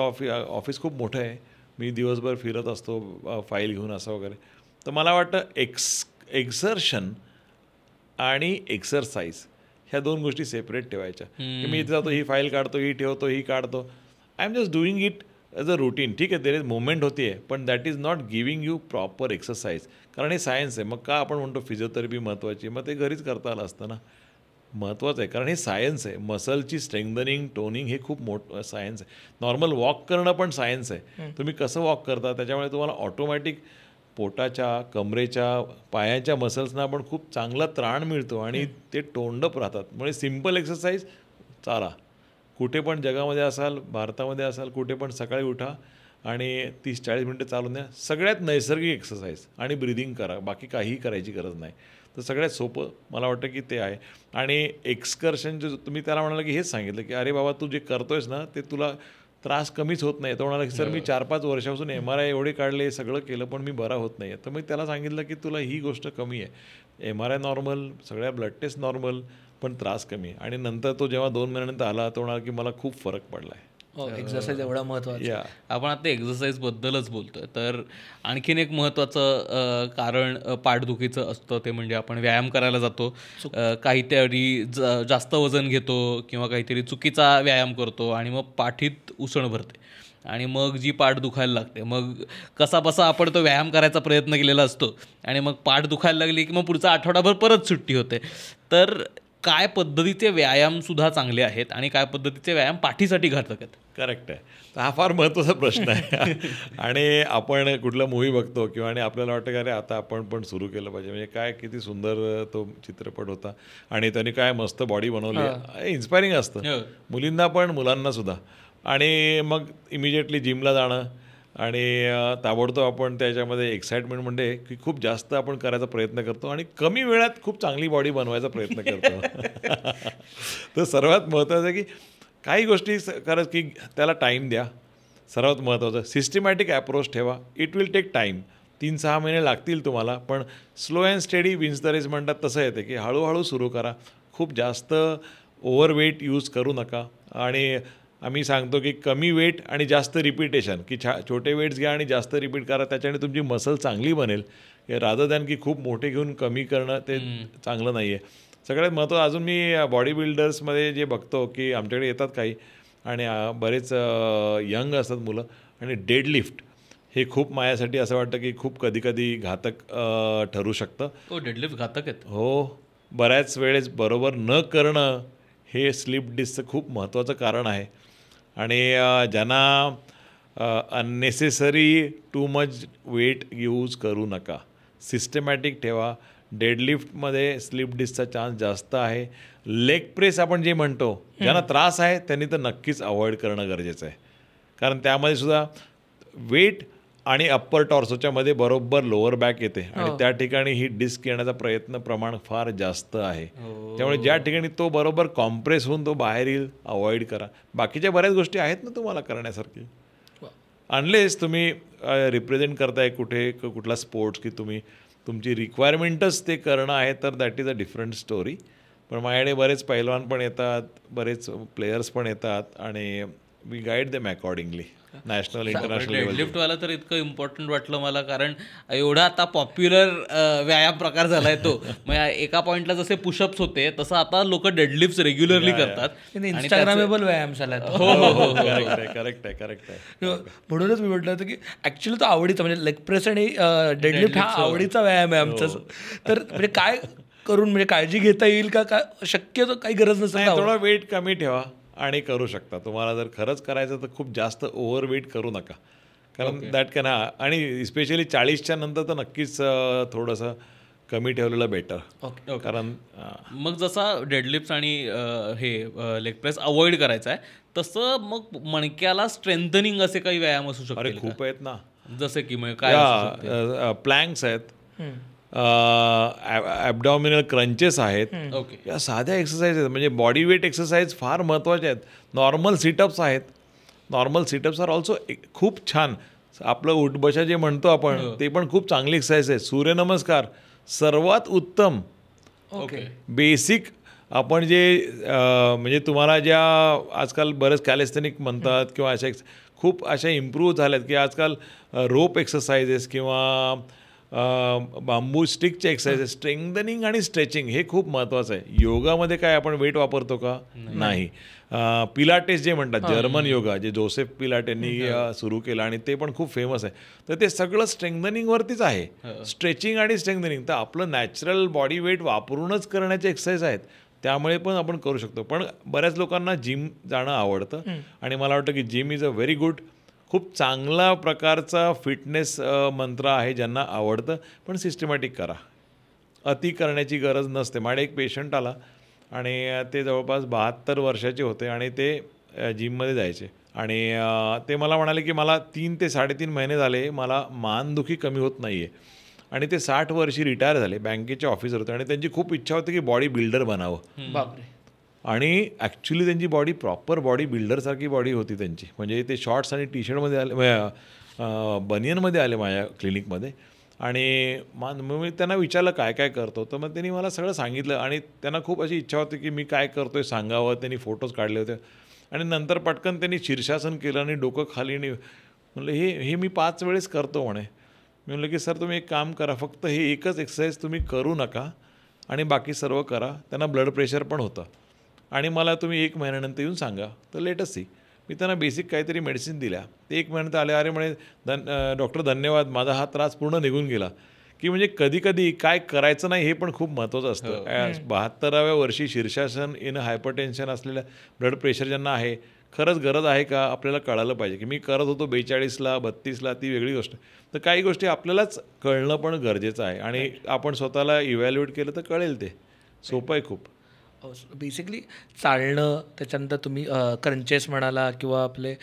ऑफिस खूप मोठं आहे, मी दिवसभर फिरत असतो फाईल घेऊन असं वगैरे. तर मला वाटतं एक्झर्शन आणि एक्सरसाइज ह्या 2 गोष्टी सेपरेट ठेवायच्या. की मी इथे जातो, ही फाईल काढतो, ही ठेवतो, ही काढतो, I am just doing it as a routine. ठीक आहे, देर इज मुवमेंट होती आहे, पण that is not giving you proper exercise. कारण हे सायन्स आहे. मग का आपण म्हणतो फिजिओथेरपी महत्त्वाची, मग ते घरीच करता आलं असतं ना. महत्त्वाचं आहे कारण हे सायन्स आहे. मसलची स्ट्रेंथनिंग, टोनिंग हे खूप मोठं सायन्स आहे. नॉर्मल वॉक करणं पण सायन्स आहे. तुम्ही कसं वॉक करता त्याच्यामुळे तुम्हाला ऑटोमॅटिक पोटाच्या, कमरेच्या, पायाच्या मसल्सना पण खूप चांगला त्राण मिळतो आणि ते टोंडप राहतात. म्हणजे सिम्पल एक्सरसाइज चाला, कुठे पण जगामध्ये असाल, भारतामध्ये असाल, कुठे पण सकाळी उठा आणि 30-40 मिनटं चालून द्या. सगळ्यात नैसर्गिक एक्सरसाइज आणि ब्रिदिंग करा, बाकी काहीही करायची गरज नाही. तर सगळ्यात सोपं मला वाटतं की ते आहे. आणि एक्सकर्शन जे तुम्ही त्याला म्हणाला की हेच सांगितलं की अरे बाबा तू जे करतोयस ना ते तुला त्रास कमीच होत नाही. तो म्हणाला की सर मी 4-5 वर्षापासून MRI एवढे काढले, सगळं केलं, पण मी बरा होत नाही आहे. तर मग त्याला सांगितलं की तुला ही गोष्ट कमी आहे, MRI नॉर्मल, सगळ्या ब्लड टेस्ट नॉर्मल, पण त्रास कमी आहे. आणि नंतर तो जेव्हा 2 महिन्यानंतर आला तो म्हणाला की मला खूप फरक पडला आहे. एक्सरसाइज एवढा महत्त्वाचा. आपण आता एक्सरसाइजबद्दलच बोलतोय, तर आणखीन एक महत्त्वाचं कारण पाठदुखीचं असतं ते म्हणजे आपण व्यायाम करायला जातो, काहीतरी जास्त वजन घेतो किंवा काहीतरी चुकीचा व्यायाम करतो आणि मग पाठीत उसण भरते आणि मग जी पाठ दुखायला लागते. मग कसाबसा आपण तो व्यायाम करायचा प्रयत्न केलेला असतो आणि मग पाठ दुखायला लागली की मग पुढचा आठवडाभर परत सुट्टी होते. तर काय पद्धतीचे व्यायामसुद्धा चांगले आहेत आणि काय पद्धतीचे व्यायाम पाठीसाठी घातक आहेत? करेक्ट आहे. तर हा फार महत्त्वाचा प्रश्न आहे. आणि आपण कुठला मूवी बघतो किंवा आणि आपल्याला वाटतं की अरे आता आपण पण सुरू केलं पाहिजे. म्हणजे काय किती सुंदर तो चित्रपट होता आणि त्यांनी काय मस्त बॉडी बनवली, इन्स्पायरिंग असतं मुलींना पण मुलांना सुद्धा. आणि मग इमिजिएटली जिमला जाणं आणि ताबडतोब आपण त्याच्यामध्ये एक्साइटमेंट म्हणजे की खूप जास्त आपण करायचा प्रयत्न करतो आणि कमी वेळात खूप चांगली बॉडी बनवायचा प्रयत्न करतो. तर सर्वात महत्त्वाचं आहे की काही गोष्टी खरंच की त्याला टाईम द्या. सर्वात महत्त्वाचं सिस्टमॅटिक अप्रोच ठेवा. It will take time. 3-6 महिने लागतील तुम्हाला, पण slow and steady wins the race म्हणतात तसं येते की हळूहळू सुरू करा. खूप जास्त ओव्हरवेट यूज करू नका. आणि आम्ही सांगतो की कमी वेट आणि जास्त रिपिटेशन, की छोटे वेट्स घ्या आणि जास्त रिपीट करा. त्याच्याने तुमची मसल चांगली बनेल. रादर दॅन की खूप मोठे घेऊन कमी करणं ते चांगलं नाही आहे. सगळ्यात महत्त्वाचं अजून मी बॉडी बिल्डर्समध्ये जे बघतो की आमच्याकडे येतात काही आणि बरेच यंग असतात मुलं, आणि डेडलिफ्ट हे खूप माझ्यासाठी असं वाटतं की खूप कधी घातक ठरू शकतं. डेडलिफ्ट घातक आहेत. हो, बऱ्याच वेळेस बरोबर न करणं हे स्लिप डिस्कचं खूप महत्त्वाचं कारण आहे. आणि ज्यांना unnecessary too much weight use करू नका. सिस्टमॅटिक ठेवा. डेडलिफ्टमध्ये स्लिप डिस्कचा चान्स जास्त आहे. लेग प्रेस आपण जे म्हणतो, ज्यांना त्रास आहे त्यांनी तर नक्कीच अवॉइड करणं गरजेचं आहे. कारण त्यामध्ये सुद्धा वेट आणि अप्पर टॉर्सोच्या मध्ये बरोबर लोअर बॅक येते आणि त्या ठिकाणी ही डिस्क येण्याचा प्रमाण फार जास्त आहे. त्यामुळे ज्या ठिकाणी तो बरोबर कॉम्प्रेस होऊन तो बाहेर येईल, अवॉइड करा. बाकीच्या बऱ्याच गोष्टी आहेत ना तुम्हाला करण्यासारखी, अनलेस तुम्ही रिप्रेझेंट करताय कुठला स्पोर्ट्स की तुमची रिक्वायरमेंटच ते करणं आहे, तर that is a different story. पण माझ्याकडे बरेच पैलवान पण येतात, बरेच प्लेयर्स पण येतात आणि we guide them accordingly national international level. डेडलिफ्टवाला तर इतकं इम्पॉर्टंट वाटलं मला, कारण एवढा आता पॉप्युलर व्यायाम प्रकार झालाय तो. मग एका पॉइंटला जसे पुशअप्स होते तसं आता लोक डेडलिफ्ट रेग्युलरली करतात. इंस्टाग्रामेबल व्यायाम झाला. करेक्ट आहे. म्हणूनच मी म्हटलं होतं की ऍक्च्युली तो आवडीचा, म्हणजे लेग प्रेस आणि डेडलिफ्ट हा आवडीचा व्यायाम आहे आमचा. तर म्हणजे काय करून म्हणजे काळजी घेता येईल का शक्यतो काही गरज नसेल, थोडा वेट कमी ठेवा आणि करू शकता. तुम्हाला जर खरंच करायचं तर खूप जास्त ओव्हरवेट करू नका, कारण दॅट कॅन, आणि स्पेशली 40च्या नंतर तर नक्कीच थोडंसं कमी ठेवलेलं बेटर. कारण मग जसा डेडलिफ्ट आणि हे लेग प्रेस अवॉइड करायचा आहे, तसं मग मणक्याला स्ट्रेंथनिंग असे काही व्यायाम असू शकतात? अरे खूप आहेत ना. जसे की मग काय प्लँक्स आहेत, ॲबडॉमिनल क्रंचेस आहेत, या साध्या एक्सरसाइज आहेत. म्हणजे बॉडी वेट एक्सरसाइज फार महत्त्वाच्या आहेत. नॉर्मल सिटअप्स आहेत. नॉर्मल सिटअप्स आर ऑल्सो खूप छान. आपलं उठबशा जे म्हणतो आपण, ते पण खूप चांगली एक्सरसाइज आहे. सूर्यनमस्कार सर्वात उत्तम बेसिक. आपण जे म्हणजे तुम्हाला ज्या आजकाल बरेच कॅलिस्थेनिक म्हणतात किंवा अशा खूप अशा इम्प्रूव्ह झाल्यात की आजकाल रोप एक्सरसाइजेस किंवा बांबू स्टिकचे एक्सरसाइजेस, स्ट्रेंथनिंग आणि स्ट्रेचिंग हे खूप महत्त्वाचं आहे. योगामध्ये काय आपण वेट वापरतो का? नाही. पिलाटेस जे म्हणतात, जर्मन योगा, जे जोसेफ पिलाट यांनी सुरू केलं आणि ते पण खूप फेमस आहे, तर ते सगळं स्ट्रेंथनिंगवरतीच आहे. स्ट्रेचिंग आणि स्ट्रेंथनिंग तर आपलं नॅचरल बॉडी वेट वापरूनच करण्याचे एक्सरसाइज आहेत. त्यामुळे पण आपण करू शकतो. पण बऱ्याच लोकांना जिम जाणं आवडतं आणि मला वाटतं की gym is a very good, खूप चांगला प्रकारचा फिटनेस मंत्र आहे ज्यांना आवडतं. पण सिस्टमॅटिक करा, अति करण्याची गरज नसते. माझे एक पेशंट आला आणि ते जवळपास 72 वर्षाचे होते आणि ते जिममध्ये जायचे आणि ते मला म्हणाले की मला 3 ते 3.5 महिने झाले मला मानदुखी कमी होत नाही आहे. आणि ते 60 वर्षी रिटायर झाले, बँकेचे ऑफिसर होते आणि त्यांची खूप इच्छा होती की बॉडी बिल्डर बनावं. बापरे. आणि ॲक्च्युली त्यांची बॉडी प्रॉपर बॉडी बिल्डरसारखी बॉडी होती त्यांची. म्हणजे ते शॉर्ट्स आणि टी शर्टमध्ये आले, बनियनमध्ये आले माझ्या क्लिनिकमध्ये. आणि मी त्यांना विचारलं काय काय करतो, तर मग त्यांनी मला सगळं सांगितलं आणि त्यांना खूप अशी इच्छा होती की मी काय करतो आहे सांगावं. त्यांनी फोटोज काढले होते आणि नंतर पटकन त्यांनी शीर्षासन केलं आणि डोकं खाली. म्हणलं हे मी 5 वेळेस करतो म्हणे. मी म्हणलं की सर तुम्ही एक काम करा, फक्त हे एकच एक्सरसाइज तुम्ही करू नका आणि बाकी सर्व करा. त्यांना ब्लड प्रेशर पण होतं आणि मला तुम्ही 1 महिन्यानंतर येऊन सांगा. तर लेटच सी. मी त्यांना बेसिक काहीतरी मेडिसिन दिल्या. ते 1 महिन्यानंतर आले, अरे म्हणे डॉक्टर धन्यवाद, माझा हा त्रास पूर्ण निघून गेला. की म्हणजे कधी काय करायचं नाही हे पण खूप महत्त्वाचं असतं. 72व्या वर्षी शीर्षासन इन हायपरटेन्शन असलेल्या, ब्लड प्रेशर ज्यांना आहे, खरंच गरज आहे का आपल्याला कळालं पाहिजे की मी करत होतो 42ला 32ला ती वेगळी गोष्ट. तर काही गोष्टी आपल्यालाच कळणं पण गरजेचं आहे आणि आपण स्वतःला इव्हॅल्युएट केलं तर कळेल. ते सोपं आहे खूप. बेसिकली चालणं, त्याच्यानंतर तुम्ही क्रंचेस म्हणाला किंवा आपले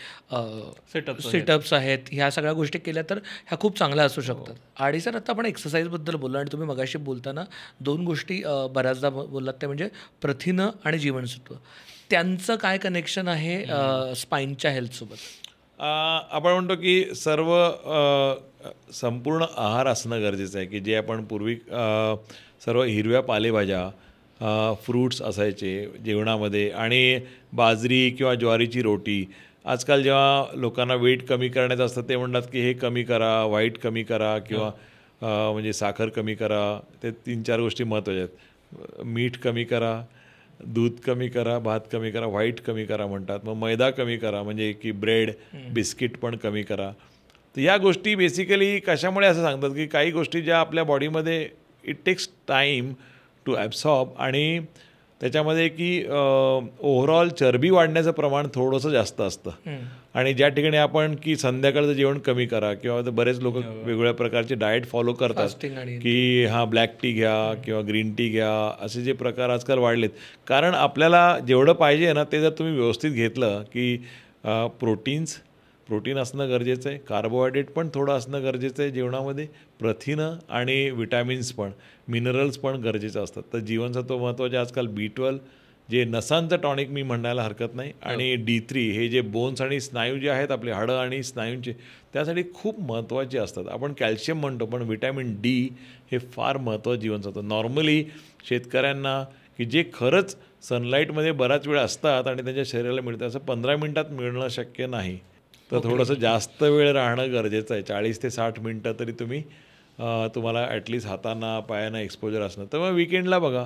सिटअप्स आहेत, ह्या सगळ्या गोष्टी केल्या तर ह्या खूप चांगल्या असू शकतात. आणि सर आता आपण एक्सरसाइजबद्दल बोललो आणि तुम्ही मगाशी बोलताना दोन गोष्टी बऱ्याचदा बोललात, ते म्हणजे प्रथिनं आणि जीवनसत्व. त्यांचं काय कनेक्शन आहे स्पाईनच्या हेल्थसोबत? आपण म्हणतो की संपूर्ण आहार असणं गरजेचं आहे की जे आपण पूर्वी सर्व हिरव्या पालेभाज्या फ्रूट्स असायचे जेवणामध्ये आणि बाजरी किंवा ज्वारीची रोटी. आजकाल जेव्हा लोकांना वेट कमी करायचं असतं ते म्हणतात की हे कमी करा, व्हाईट कमी करा किंवा म्हणजे साखर कमी करा. ते 3-4 गोष्टी महत्त्वाच्या आहेत. मीठ कमी करा, दूध कमी करा, भात कमी करा, व्हाईट कमी करा म्हणतात. मग मैदा कमी करा, म्हणजे की ब्रेड बिस्किट पण कमी करा. तर या गोष्टी बेसिकली कशामुळे असं सांगतात की काही गोष्टी ज्या आपल्या बॉडीमध्ये it takes time to absorb आणि त्याच्यामध्ये की ओव्हरऑल चरबी वाढण्याचं प्रमाण थोडंसं जास्त असतं. आणि ज्या ठिकाणी आपण की संध्याकाळचं जेवण कमी करा किंवा बरेच लोक वेगवेगळ्या प्रकारचे डाएट फॉलो करतात की ब्लॅक टी घ्या किंवा ग्रीन टी घ्या, असे जे प्रकार आजकाल वाढलेत. कारण आपल्याला जेवढं पाहिजे ना ते जर तुम्ही व्यवस्थित घेतलं की प्रोटीन असणं गरजेचं आहे, कार्बोहायड्रेट पण थोडं असणं गरजेचं आहे जेवणामध्ये, प्रथिनं आणि विटॅमिन्स पण, मिनरल्स पण गरजेचं असतात. तर जीवनसत्व महत्त्वाचे आजकाल B12 जे नसांचं टॉनिक मी म्हणायला हरकत नाही, आणि D3 हे जे बोन्स आणि स्नायू जे आहेत आपले हाडं आणि स्नायूंचे त्यासाठी खूप महत्त्वाचे असतात. आपण कॅल्शियम म्हणतो पण विटॅमिन D हे फार महत्त्वाचं जीवनसत्व. नॉर्मली शेतकऱ्यांना की जे खरंच सनलाईटमध्ये बराच वेळ असतात आणि त्यांच्या शरीराला मिळतं असं 15 मिनिटात मिळणं शक्य नाही. तर थोडंसं जास्त वेळ राहणं गरजेचं आहे. 40 ते 60 मिनटं तरी तुम्हाला ॲटलिस्ट हातांना पायांना एक्सपोजर असणं. तर मग विकेंडला बघा,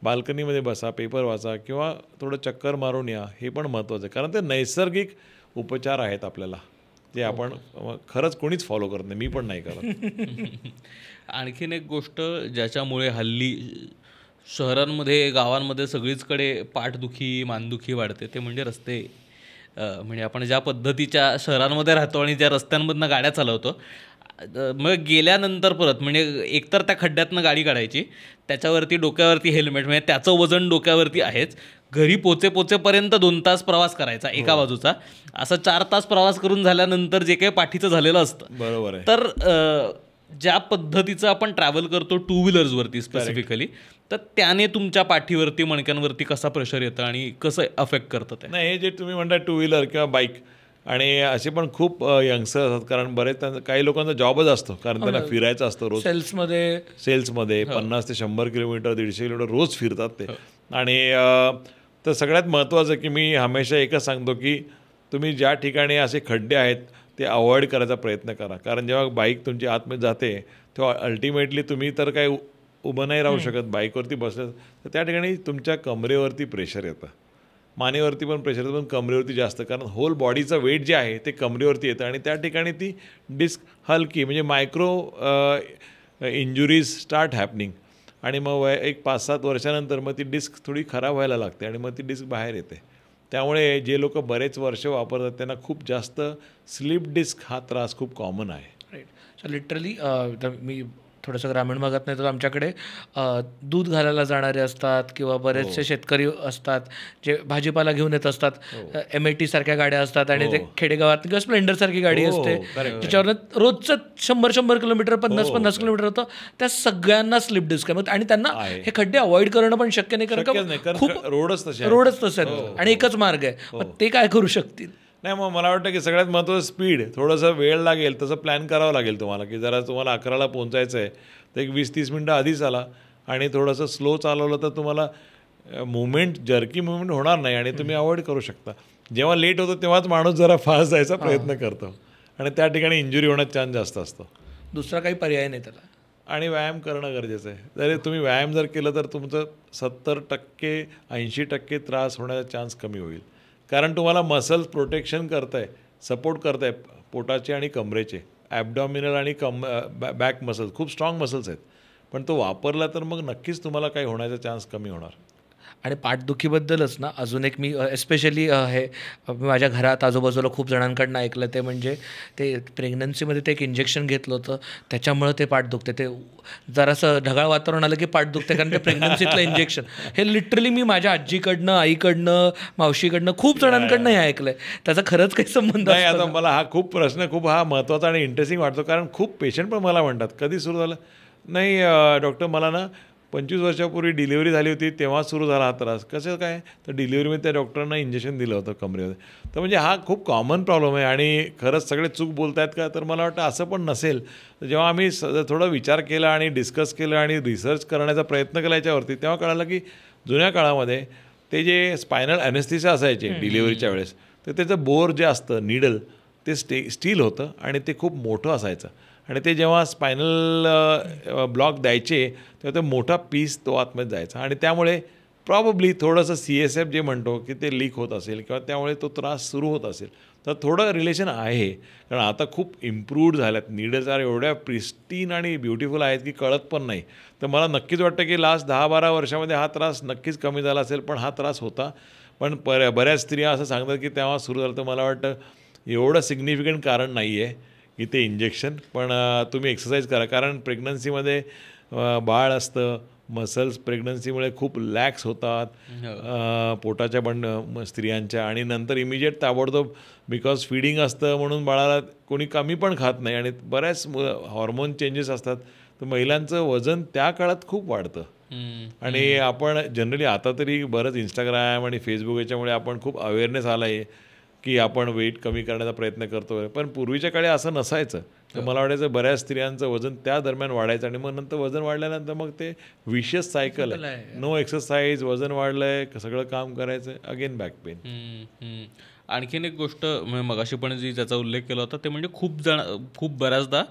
बाल्कनीमध्ये बसा, पेपर वाचा किंवा थोडं चक्कर मारून या, हे पण महत्त्वाचं आहे. कारण ते नैसर्गिक उपचार आहेत आपल्याला, जे आपण खरंच कोणीच फॉलो करत नाही, मी पण नाही करत. आणखीन एक गोष्ट ज्याच्यामुळे हल्ली शहरांमध्ये गावांमध्ये सगळीचकडे पाठदुखी मानदुखी वाढते ते म्हणजे रस्ते. म्हणजे आपण ज्या पद्धतीच्या शहरांमध्ये राहतो आणि ज्या रस्त्यांमधनं गाड्या चालवतो, मग गेल्यानंतर परत म्हणजे एकतर त्या खड्ड्यातनं गाडी काढायची, त्याच्यावरती डोक्यावरती हेल्मेट, म्हणजे त्याचं वजन डोक्यावरती आहेच, घरी पोचेपर्यंत 2 तास प्रवास करायचा एका बाजूचा, असं 4 तास प्रवास करून झाल्यानंतर जे काही पाठीचं झालेलं असतं. बरोबर आहे. तर ज्या पद्धतीचं आपण ट्रॅव्हल करतो टू व्हीलर्सवरती स्पेसिफिकली, तर त्याने तुमच्या पाठीवरती मणक्यांवरती कसा प्रेशर येतं आणि कसं अफेक्ट करतं ते? नाही, हे जे तुम्ही म्हणता टू व्हीलर किंवा बाईक, आणि असे पण खूप यंगस्टर असतात. कारण बरेच काही लोकांचा जॉबच असतो, कारण त्यांना फिरायचं असतं रोज. सेल्समध्ये 50 ते 100 किलोमीटर 150 किलोमीटर रोज फिरतात ते. आणि तर सगळ्यात महत्त्वाचं की मी हमेशा एकच सांगतो की तुम्ही ज्या ठिकाणी असे खड्डे आहेत ते अवॉइड करायचा प्रयत्न करा. कारण जेव्हा बाईक तुमची आतमध्ये जाते तेव्हा अल्टिमेटली तुम्ही तर काही उभं नाही राहू शकत, बाईकवरती बसलं तर त्या ठिकाणी तुमच्या कमरेवरती प्रेशर येतं, मानेवरती पण प्रेशर येतं, पण कमरेवरती जास्त, कारण होल बॉडीचं वेट जे आहे ते कमरेवरती येतं आणि त्या ठिकाणी ती डिस्क हलकी म्हणजे मायक्रो इंजुरीज स्टार्ट हॅपनिंग. आणि मग एक 5-7 वर्षानंतर मग ती डिस्क थोडी खराब व्हायला लागते आणि मग ती डिस्क बाहेर येते. त्यामुळे जे लोक बरेच वर्ष वापरतात त्यांना खूप जास्त स्लिप डिस्क हा त्रास खूप कॉमन आहे. राईट. सो लिटरली मी थोडंसं ग्रामीण भागात नाही तर आमच्याकडे दूध घालायला जाणारे असतात किंवा बरेचसे शेतकरी असतात जे भाजीपाला घेऊन येत असतात. MAT सारख्या गाड्या असतात आणि ते खेडेगावात किंवा स्प्लेंडर सारखी गाडी असते त्याच्यावर रोजचं 100 किलोमीटर 50 किलोमीटर होतं. त्या सगळ्यांना स्लिप डिस्क आहे आणि त्यांना हे खड्डे अवॉइड करणं पण शक्य नाही, कारण खूप रोडच तसे आहेत आणि एकच मार्ग आहे. मग ते काय करू शकतील? नाही, मग मला वाटतं की सगळ्यात महत्त्वाचं स्पीड. थोडंसं वेळ लागेल, तसं प्लॅन करावं लागेल तुम्हाला की जरा तुम्हाला 11ला पोहोचायचं आहे तर एक 20-30 मिनटं आधीच आला आणि थोडंसं स्लो चालवलं तर तुम्हाला जर्की मुवमेंट होणार नाही आणि तुम्ही अवॉइड करू शकता. जेव्हा लेट होतं तेव्हाच माणूस जरा फास्ट जायचा प्रयत्न करतो आणि त्या ठिकाणी इंजुरी होण्याचा चान्स जास्त असतो. दुसरा काही पर्याय नाही त्याला. आणि व्यायाम करणं गरजेचं आहे. जरी तुम्ही व्यायाम जर केलं तर तुमचं 70% 80% त्रास होण्याचा चान्स कमी होईल, कारण तुम्हाला मसल्स प्रोटेक्शन करताय, सपोर्ट करताय पोटाचे आणि कमरेचे, ॲबडॉमिनल आणि बॅक मसल्स खूप स्ट्रॉंग मसल्स आहेत. पण तो वापरला तर मग नक्कीच तुम्हाला काही होण्याचा चान्स कमी होणार. आणि पाठदुखीबद्दलच ना अजून एक मी एस्पेशली हे माझ्या घरात आजूबाजूला खूप जणांकडनं ऐकलं ते म्हणजे ते प्रेग्नन्सीमध्ये ते एक इंजेक्शन घेतलं होतं त्याच्यामुळं ते पाठ दुखते. ते जरासं ढगाळ वातावरण आलं की पाठ दुखते कारण ते प्रेग्नन्सीतलं इंजेक्शन. हे लिटरली मी माझ्या आजीकडनं, आईकडनं, मावशीकडनं खूप जणांकडनं हे ऐकलं आहे. त्याचा खरंच काही संबंध नाही. असतो आता मला हा खूप प्रश्न खूप हा महत्त्वाचा आणि इंटरेस्टिंग वाटतो कारण खूप पेशंट पण मला म्हणतात कधी सुरू झालं. नाही डॉक्टर मला ना 25 वर्षापूर्वी डिलिव्हरी झाली होती तेव्हा सुरू झाला हा त्रास. कसं काय तर डिलिव्हरीमध्ये त्या डॉक्टरांना इंजेक्शन दिलं होतं कमरेमध्ये. तर म्हणजे हा खूप कॉमन प्रॉब्लेम आहे आणि खरंच सगळे चूक बोलत आहेत का तर मला वाटतं असं पण नसेल. तर जेव्हा आम्ही थोडा विचार केला आणि डिस्कस केलं आणि रिसर्च करण्याचा प्रयत्न केला याच्यावरती तेव्हा कळालं की जुन्या काळामध्ये ते जे स्पायनल ॲनेस्थेसिया असायचे डिलिव्हरीच्या वेळेस तर त्याचं बोर जे असतं निडल ते स्टील होतं आणि ते खूप मोठं असायचं आणि ते जेव्हा स्पायनल ब्लॉक द्यायचे तेव्हा ते मोठा पीस तो आतमध्ये जायचा आणि त्यामुळे प्रॉबब्ली थोडंसं CSF जे म्हणतो की ते लीक होत असेल किंवा त्यामुळे तो त्रास सुरू होत असेल. तर थोडं रिलेशन आहे कारण आता खूप इम्प्रूव्ड झाल्यात. नीडल्स एवढ्या प्रिस्टीन आणि ब्युटिफुल आहेत की कळत पण नाही. तर मला नक्कीच वाटतं की लास्ट 10-12 वर्षामध्ये हा त्रास नक्कीच कमी झाला असेल पण हा त्रास होता. पण बऱ्याच स्त्रिया असं सांगतात की तेव्हा सुरू झालं. तर मला वाटतं एवढं सिग्निफिकंट कारण नाही आहे की ते इंजेक्शन. पण तुम्ही एक्सरसाइज करा कारण प्रेग्नन्सीमध्ये बाळ असतं मसल्स प्रेग्नन्सीमुळे खूप लॅक्स होतात पोटाच्या पण स्त्रियांच्या आणि नंतर इमिजिएट ताबडतोब बिकॉज फीडिंग असतं म्हणून बाळाला कोणी कमी पण खात नाही आणि बऱ्याच हॉर्मोन चेंजेस असतात. तर महिलांचं वजन त्या काळात खूप वाढतं आणि आपण जनरली आता तरी बरंच इंस्टाग्राम आणि फेसबुक याच्यामुळे आपण खूप अवेअरनेस आला आहे की आपण वेट कमी करण्याचा प्रयत्न करतो. पण पूर्वीच्या काळी असं नसायचं. तर मला वाटायचं बऱ्याच स्त्रियांचं वजन त्या दरम्यान वाढायचं आणि मग नंतर वजन वाढल्यानंतर मग ते विशियस सायकल आहे. नो एक्सरसाइज वजन वाढलं आहे सगळं काम करायचं अगेन बॅक पेन. आणखीन एक गोष्ट मगाशी पण जी त्याचा उल्लेख केला होता ते म्हणजे खूप बऱ्याचदा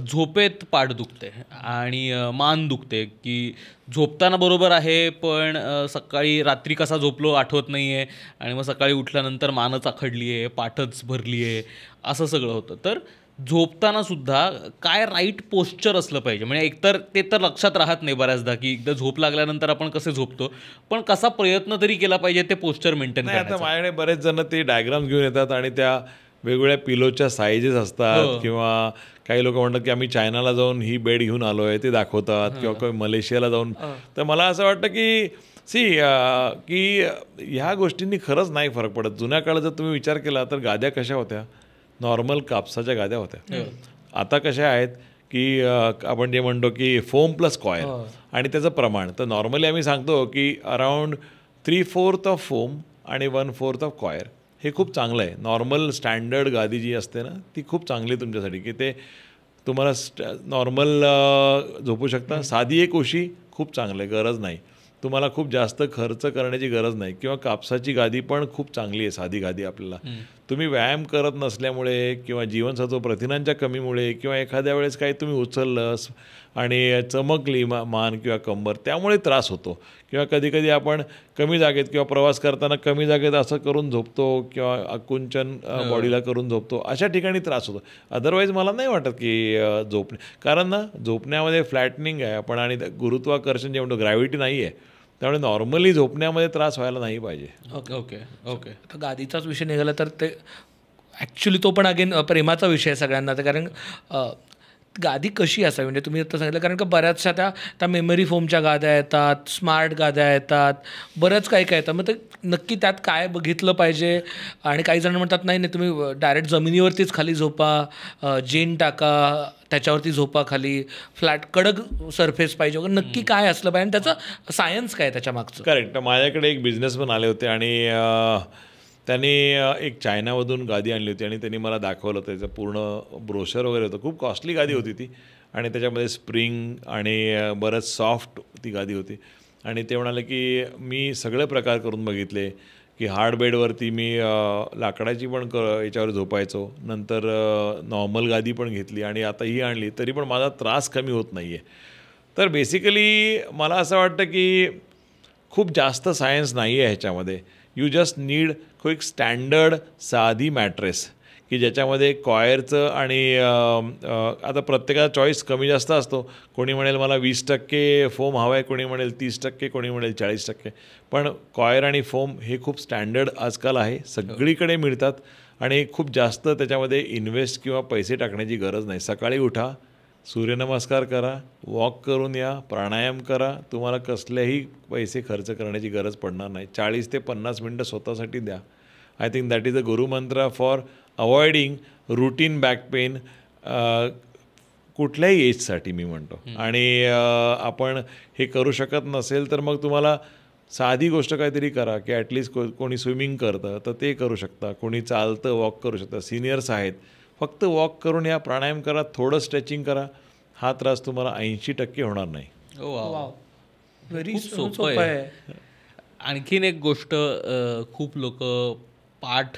झोपेत पाठ दुखते आणि मान दुखते की झोपताना बरोबर आहे पण सकाळी रात्री कसा झोपलो आठवत नाही आहे आणि मग सकाळी उठल्यानंतर मानच आखडली आहे पाठच भरली आहे असं सगळं होतं. तर झोपताना सुद्धा काय राईट पोश्चर असलं पाहिजे म्हणजे एकतर ते तर लक्षात राहत नाही बऱ्याचदा की एकदा झोप लागल्यानंतर आपण कसे झोपतो पण कसा प्रयत्न तरी केला पाहिजे ते पोश्चर मेंटेन करण्याचा. आता माझ्याकडे बरेच जण ते डायग्राम घेऊन येतात आणि त्या वेगवेगळ्या पिलोच्या साईजेस असतात किंवा काही लोक म्हणतात की आम्ही चायनाला जाऊन ही बेड घेऊन आलो आहे ते दाखवतात किंवा काही मलेशियाला जाऊन. तर मला असं वाटतं की की ह्या गोष्टींनी खरंच नाही फरक पडत. जुन्या काळात जर तुम्ही विचार केला तर गाद्या कशा होत्या नॉर्मल कापसाच्या गाद्या होत्या. आता कशा आहेत की आपण जे म्हणतो की फोम प्लस कॉयर आणि त्याचं प्रमाण. तर नॉर्मली आम्ही सांगतो की अराउंड 3/4 ऑफ फोम आणि 1/4 ऑफ कॉयर हे खूप चांगलं आहे. नॉर्मल स्टँडर्ड गादी जी असते ना ती खूप चांगली तुमच्यासाठी की ते तुम्हाला नॉर्मल झोपू शकता. साधी एक उशी खूप चांगलं आहे गरज नाही तुम्हाला खूप जास्त खर्च करण्याची गरज नाही किंवा कापसाची गादी पण खूप चांगली आहे साधी गादी. आपल्याला तुम्ही व्यायाम करत नसल्यामुळे किंवा जीवनसत्व प्रथिनांच्या कमीमुळे किंवा एखाद्या वेळेस काही तुम्ही उचललं आणि चमकली मान किंवा कंबर त्यामुळे त्रास होतो किंवा कधीकधी आपण कमी जागेत किंवा प्रवास करताना कमी जागेत असं करून झोपतो किंवा आकुंचन बॉडीला करून झोपतो अशा ठिकाणी त्रास होतो. अदरवाईज मला नाही वाटत की कारण ना झोपण्यामध्ये फ्लॅटनिंग आहे आपण आणि गुरुत्वाकर्षण जे म्हणतो ग्रॅव्हिटी नाही आहे त्यामुळे नॉर्मली झोपण्यामध्ये त्रास व्हायला नाही पाहिजे. ओके तर गादीचाच विषय निघाला तर ते ॲक्च्युली तो पण अगेन प्रेमाचा विषय आहे सगळ्यांना. तर कारण गादी कशी असावी म्हणजे तुम्ही आता सांगितलं कारण का बऱ्याचशा त्या मेमरी फोमच्या गाद्या येतात स्मार्ट गाद्या येतात बरंच काय येतं. मग ते नक्की त्यात काय बघितलं पाहिजे आणि काही जण म्हणतात नाही नाही तुम्ही डायरेक्ट जमिनीवरतीच खाली झोपा जेन टाका त्याच्यावरती झोपा खाली फ्लॅट कडक सरफेस पाहिजे वगैरे. नक्की काय असलं पाहिजे आणि त्याचं सायन्स काय त्याच्या मागचं. करेक्ट. माझ्याकडे एक बिझनेसमॅन आले होते आणि त्यांनी एक चायनामधून गादी आणली होती आणि त्यांनी मला दाखवलं त्याचं पूर्ण ब्रोशर वगैरे होतं. खूप कॉस्टली गादी होती ती आणि त्याच्यामध्ये स्प्रिंग आणि बरंच सॉफ्ट ती गादी होती आणि ते म्हणाले की मी सगळे प्रकार करून बघितले की हार्ड बेडवरती मी लाकडाची पण याच्यावर झोपायचो नंतर नॉर्मल गादी पण घेतली आणि आता ही आणली तरी पण माझा त्रास कमी होत नाही आहे. तर बेसिकली मला असं वाटतं की खूप जास्त सायन्स नाही आहे ह्याच्यामध्ये. यू जस्ट नीड एक स्टँडर्ड साधी मॅट्रेस की ज्याच्यामध्ये कॉयरचं आणि आता प्रत्येकाचा चॉईस कमी जास्त असतो. कोणी म्हणेल मला 20% फोम हवा आहे, कोणी म्हणेल 30%, कोणी म्हणेल 40%. पण कॉयर आणि फोम हे खूप स्टँडर्ड आजकाल आहे, सगळीकडे मिळतात आणि खूप जास्त त्याच्यामध्ये इन्व्हेस्ट किंवा पैसे टाकण्याची गरज नाही. सकाळी उठा, सूर्यनमस्कार करा, वॉक करून या, प्राणायाम करा, तुम्हाला कसलेही पैसे खर्च करण्याची गरज पडणार नाही. 40 ते 50 मिनटं स्वतःसाठी द्या. I think that is a गुरुमंत्र for avoiding routine back pain कुठल्याही एजसाठी मी म्हणतो. आणि आपण हे करू शकत नसेल तर मग तुम्हाला साधी गोष्ट काहीतरी करा, की ॲटलिस्ट कोणी स्विमिंग करतं तर ते करू शकता, कोणी चालतं वॉक करू शकता, सिनियर्स आहेत, फक्त वॉक करून या, प्राणायाम करा, थोडं स्ट्रेचिंग करा, हा त्रास तुम्हाला 80% होणार नाही. व्हेरी खूप सोपं आहे. आणखीन एक गोष्ट, खूप लोक पाठ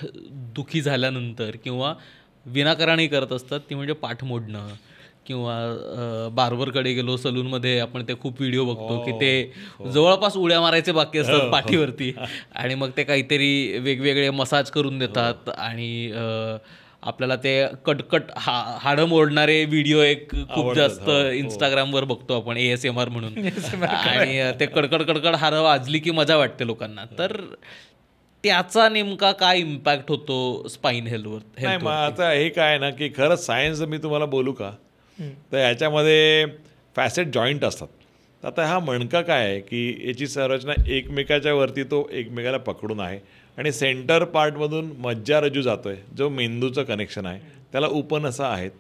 दुखी झाल्यानंतर किंवा विनाकारणही करत असतात, ती म्हणजे पाठ मोडणं. किंवा बार्बरकडे गेलो, सलूनमध्ये आपण ते खूप व्हिडिओ बघतो की ते जवळपास उड्या मारायचे बाकी असतात पाठीवरती, आणि मग ते काहीतरी वेगवेगळे मसाज करून देतात आणि आपल्याला ते कटकट हाडं मोडणारे व्हिडिओ एक खूप जास्त इंस्टाग्रामवर बघतो आपण, ASMR म्हणून. आणि ते कडकड हाडं वाजली की मजा वाटते लोकांना. तर त्याचा नेमका काय इम्पॅक्ट होतो स्पाईन हेल्थवर? नाही, मग आता हे काय ना, की खरंच सायन्स मी तुम्हाला बोलू का, तर याच्यामध्ये फॅसेट जॉईंट असतात. आता हा मणका काय आहे की याची संरचना एकमेकाच्या वरती तो एकमेकाला पकडून आहे आणि सेंटर पार्टमधून मज्जारज्जू जातो आहे, जो मेंदूचं कनेक्शन आहे, त्याला उपनसा आहेत.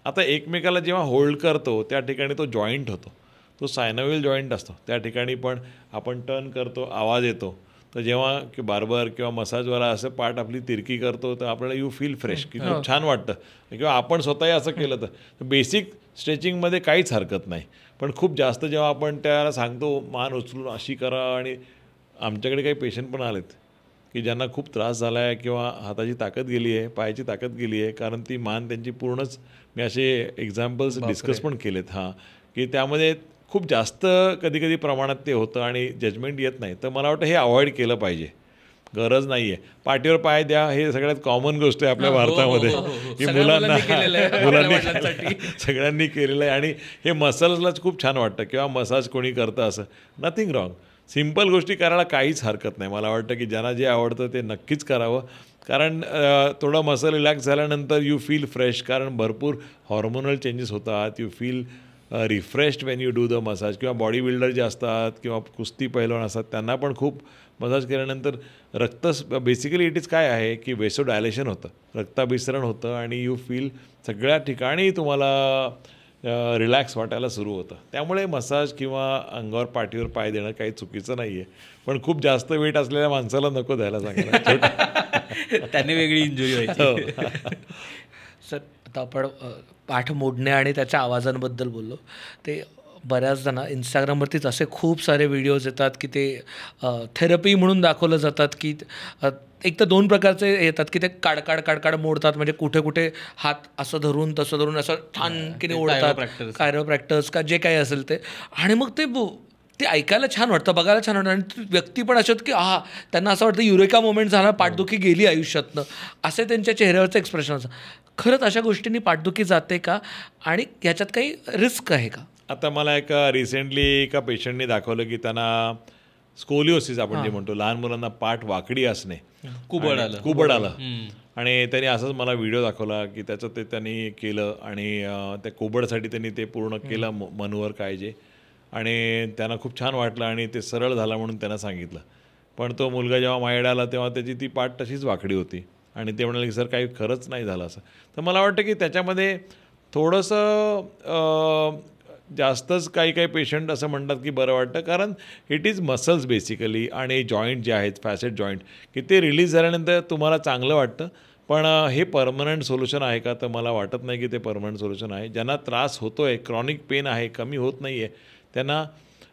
आता एकमेकाला जेव्हा होल्ड करतो त्या ठिकाणी तो जॉईंट होतो, तो सायनोव्हियल जॉईंट असतो. त्या ठिकाणी पण आपण टर्न करतो, आवाज येतो. तर जेव्हा की बार्बर किंवा मसाजवाला असं पाठ आपली तिरकी करतो तर आपल्याला यू फील फ्रेश, की खूप छान वाटतं. किंवा आपण स्वतःही असं केलं तर बेसिक स्ट्रेचिंगमध्ये काहीच हरकत नाही. पण खूप जास्त जेव्हा आपण त्याला सांगतो मान उचलून अशी करा, आणि आमच्याकडे काही पेशंट पण आलेत की ज्यांना खूप त्रास झाला आहे किंवा हाताची ताकद गेली आहे, पायाची ताकद गेली आहे, कारण ती मान त्यांची पूर्णच, मी असे एक्झाम्पल्स डिस्कस पण केलेत की त्यामध्ये खूप जास्त कधी प्रमाणात ते होतं आणि जजमेंट येत नाही. तर मला वाटतं हे अवॉइड केलं पाहिजे, गरज नाही आहे. पाठीवर पाय द्या हे सगळ्यात कॉमन गोष्ट आहे आपल्या भारतामध्ये, की मुलांनी सगळ्यांनी केलेलं आहे आणि हे मसल्सलाच खूप छान वाटतं. किंवा मसाज कोणी करतं असं, नथिंग रॉंग. सिम्पल गोष्टी करायला काहीच हरकत नाही. मला वाटतं की ज्यांना जे आवडतं ते नक्कीच करावं, कारण थोडं मसल रिलॅक्स झाल्यानंतर यू फील फ्रेश, कारण भरपूर हॉर्मोनल चेंजेस होतात. You feel refreshed Wien you do the massage. किंवा बॉडी बिल्डर जे असतात किंवा कुस्ती पैलवान असतात त्यांना पण खूप मसाज केल्यानंतर बेसिकली इट इज काय आहे की वेसो डायलेशन होतं, रक्ताभिसरण होतं आणि यू फील सगळ्या ठिकाणी तुम्हाला रिलॅक्स वाटायला सुरू होतं. त्यामुळे मसाज किंवा अंगावर पाठीवर पाय देणं काही चुकीचं नाही आहे. पण खूप जास्त वेट असलेल्या माणसाला नको द्यायला सांगायला, त्याने वेगळी इंजुरी व्हायची. सर, आता आपण पाठ मोडणे आणि त्याच्या आवाजांबद्दल बोललो. ते बऱ्याचदा ना इंस्टाग्रामवरतीच असे खूप सारे व्हिडिओज येतात की ते थेरपी म्हणून दाखवलं जातात, की एक तर 2 प्रकारचे येतात की ते काडकाड मोडतात, म्हणजे कुठे कुठे हात असं धरून तसं धरून असं छानकीने ओढतात, कायरोप्रॅक्टर्स का जे काही असेल ते. आणि मग ते ऐकायला छान वाटतं, बघायला छान वाटतं, आणि व्यक्ती पण अशा की त्यांना असं वाटतं युरेका मोमेंट झाला, पाठदुखी गेली आयुष्यातनं, असे त्यांच्या चेहऱ्यावरचं एक्सप्रेशन असतं. खरंच अशा गोष्टींनी पाठदुखी जाते का, आणि ह्याच्यात काही रिस्क आहे का? आता मला रिसेंटली एका पेशंटने दाखवलं की त्यांना स्कोलिओसिस आपण जे म्हणतो, लहान मुलांना पाठ वाकडी असणे, कुबड आलं. आणि त्यांनी असंच मला व्हिडिओ दाखवला की त्याचं ते त्यांनी केलं आणि त्या कुबडसाठी त्यांनी ते पूर्ण केलं, मनोवर काय जे, आणि त्यांना खूप छान वाटलं आणि ते सरळ झालं म्हणून त्यांना सांगितलं. पण तो मुलगा जेव्हा माझ्याकडे आला तेव्हा त्याची ती पाठ तशीच वाकडी होती आणि ते म्हणाले की सर काही खरंच नाही झालं असं. तर मला वाटतं की त्याच्यामध्ये थोडंसं जास्तच काही पेशंट असं म्हणतात की बरं वाटतं, कारण इट इज मसल्स बेसिकली, आणि जॉईंट जे आहेत फॅसेट जॉईंट, की ते रिलीज झाल्यानंतर तुम्हाला चांगलं वाटतं. पण हे परमनंट सोल्युशन आहे का, तर मला वाटत नाही की ते परमनंट सोल्युशन आहे. ज्यांना त्रास होतो आहे, क्रॉनिक पेन आहे, कमी होत नाही आहे, त्यांना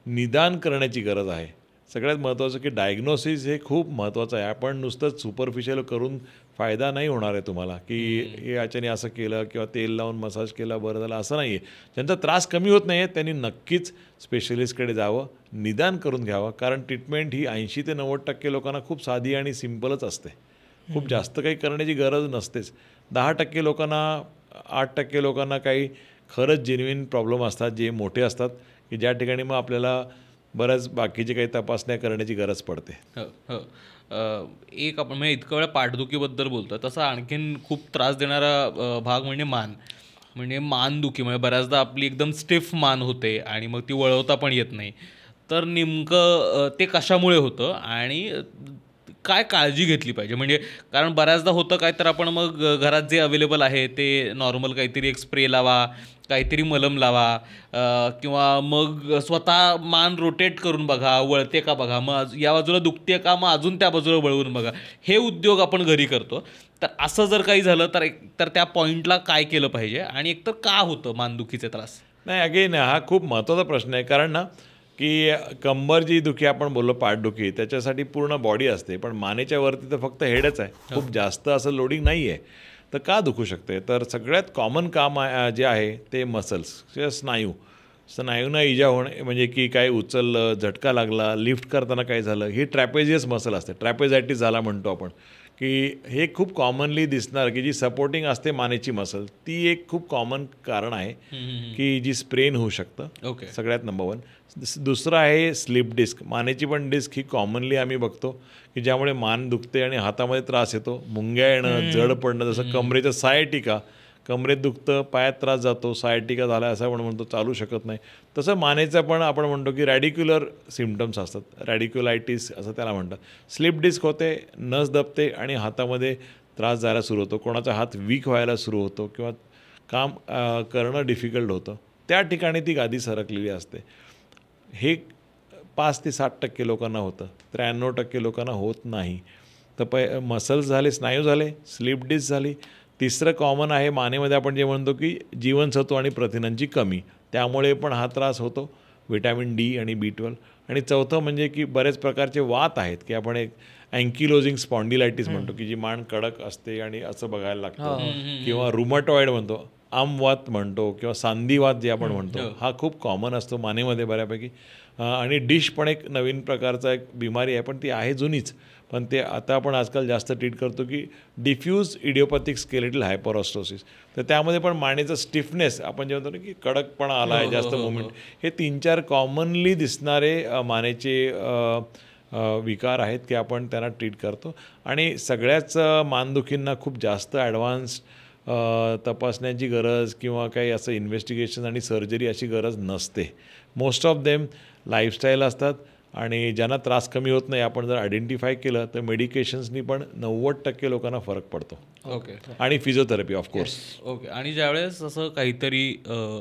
निदान करण्याची गरज आहे. सगळ्यात महत्त्वाचं की डायग्नोसिस हे खूप महत्त्वाचं आहे. आपण नुसतंच सुपरफिशियल करून फायदा नाही होणार आहे तुम्हाला, की याच्याने असं केलं किंवा तेल लावून मसाज केला बरं झालं, असं नाही आहे. ज्यांचा त्रास कमी होत नाही आहे त्यांनी नक्कीच स्पेशलिस्टकडे जावं, निदान करून घ्यावं, कारण ट्रीटमेंट ही 80 ते 90% लोकांना खूप साधी आणि सिम्पलच असते. खूप जास्त काही करण्याची गरज नसतेच. 10% लोकांना 8% लोकांना काही खरंच जेन्युइन प्रॉब्लेम असतात जे मोठे असतात की ज्या ठिकाणी मग आपल्याला बऱ्याच बाकीचे काही तपासण्या करण्याची गरज पडते. एक आपण म्हणजे इतकं वेळा पाठदुखीबद्दल बोलतो तसा आणखीन खूप त्रास देणारा भाग म्हणजे मानदुखी. म्हणजे बऱ्याचदा आपली एकदम स्टिफ मान होते आणि मग ती वळवता पण येत नाही. तर नेमकं ते कशामुळे होतं आणि काय काळजी घेतली पाहिजे? म्हणजे कारण बऱ्याचदा होतं काय तर आपण मग घरात जे अवेलेबल आहे ते नॉर्मल काहीतरी एक स्प्रे लावा, काहीतरी मलम लावा किंवा मग स्वतः मान रोटेट करून बघा, वळते का बघा, मग या बाजूला दुखते का मग अजून त्या बाजूला वळवून बघा. हे उद्योग आपण घरी करतो. तर असं जर काही झालं तर त्या पॉईंटला काय केलं पाहिजे आणि एकतर का होतं मानदुखीचे त्रास? नाही, अगेन हा खूप महत्त्वाचा प्रश्न आहे. कारण ना की कंबर जी दुखी आपण बोललो पाठदुखी त्याच्यासाठी पूर्ण बॉडी असते, पण मानेच्या वरती तर फक्त हेडच आहे. खूप जास्त असं लोडिंग नाही आहे. तर का दुखू शकते? तर सगळ्यात कॉमन काम जे आहे ते मसल्स किंवा स्नायूंना इजा होणे, म्हणजे की काय उचललं, झटका लागला, लिफ्ट करताना काय झालं, ही ट्रॅपेझियस मसल असते. ट्रॅपेझायटिस झाला म्हणतो आपण, की हे खूप कॉमनली दिसणार की जी सपोर्टिंग असते मानेची मसल, ती एक खूप कॉमन कारण आहे की जी स्प्रेन होऊ शकतं. ओके. सगळ्यात नंबर 1. दुसरं आहे स्लिप डिस्क. मानेची पण डिस्क ही कॉमनली आम्ही बघतो की ज्यामुळे मान दुखते आणि हातामध्ये त्रास येतो, मुंग्या येणं, जड पडणं, जसं कमरेचं सायटिका, कमरेत दुखतं, पायात त्रास जातो, सायटिका झाला असं आपण म्हणतो, चालू शकत नाही. तसं मानेचं पण आपण म्हणतो की रॅडिक्युलर सिम्पटम्स असतात, रॅडिक्युलायटिस असं त्याला म्हणतात. स्लिप डिस्क होते, नस दबते आणि हातामध्ये त्रास जायला सुरू होतो, कोणाचा हात वीक व्हायला सुरू होतो किंवा काम करणं डिफिकल्ट होतं. त्या ठिकाणी ती गादी सरकलेली असते. हे 5 ते 7% लोकांना होतं, 93% लोकांना होत नाही. तर मसल्स झाले, स्नायू झाले, स्लिप डिस्क झाली. तिसरं कॉमन आहे मानेमध्ये आपण जे म्हणतो की जीवनसत्व आणि प्रथिनांची कमी, त्यामुळे पण हा त्रास होतो, व्हिटॅमिन डी आणि B12. आणि चौथं म्हणजे की बरेच प्रकारचे वात आहेत की आपण एक अँकिलोजिंग स्पॉन्डिलायटिस म्हणतो की जी मान कडक असते आणि असं बघायला लागतं, किंवा रुमॅटॉइड म्हणतो, आमवात म्हणतो किंवा सांधीवात जे आपण म्हणतो, हा खूप कॉमन असतो मानेमध्ये बऱ्यापैकी. आणि डिश पण एक नवीन प्रकारचा एक बिमारी आहे, पण ती आहे जुनीच, पण ते आता आपण आजकाल जास्त ट्रीट करतो की डिफ्यूज इडिओपॅथिक स्केलेटल हायपरऑस्टोसिस. तर त्यामध्ये पण मानेचं स्टिफनेस आपण जे म्हणतो ना की कडकपणा आला आहे, जास्त मुवमेंट, हे 3-4 कॉमनली दिसणारे मानेचे विकार आहेत की आपण त्यांना ट्रीट करतो. आणि सगळ्याच मानदुखींना खूप जास्त ॲडव्हान्स्ड तपासण्याची गरज किंवा काही असं इन्व्हेस्टिगेशन आणि सर्जरी अशी गरज नसते. मोस्ट ऑफ देम लाईफस्टाईल असतात आणि ज्यांना त्रास कमी होत नाही आपण जर आयडेंटिफाय केलं तर मेडिकेशन्सनी पण 90% लोकांना फरक पडतो. ओके. आणि फिजिओथेरपी ऑफकोर्स. ओके. आणि ज्यावेळेस असं काहीतरी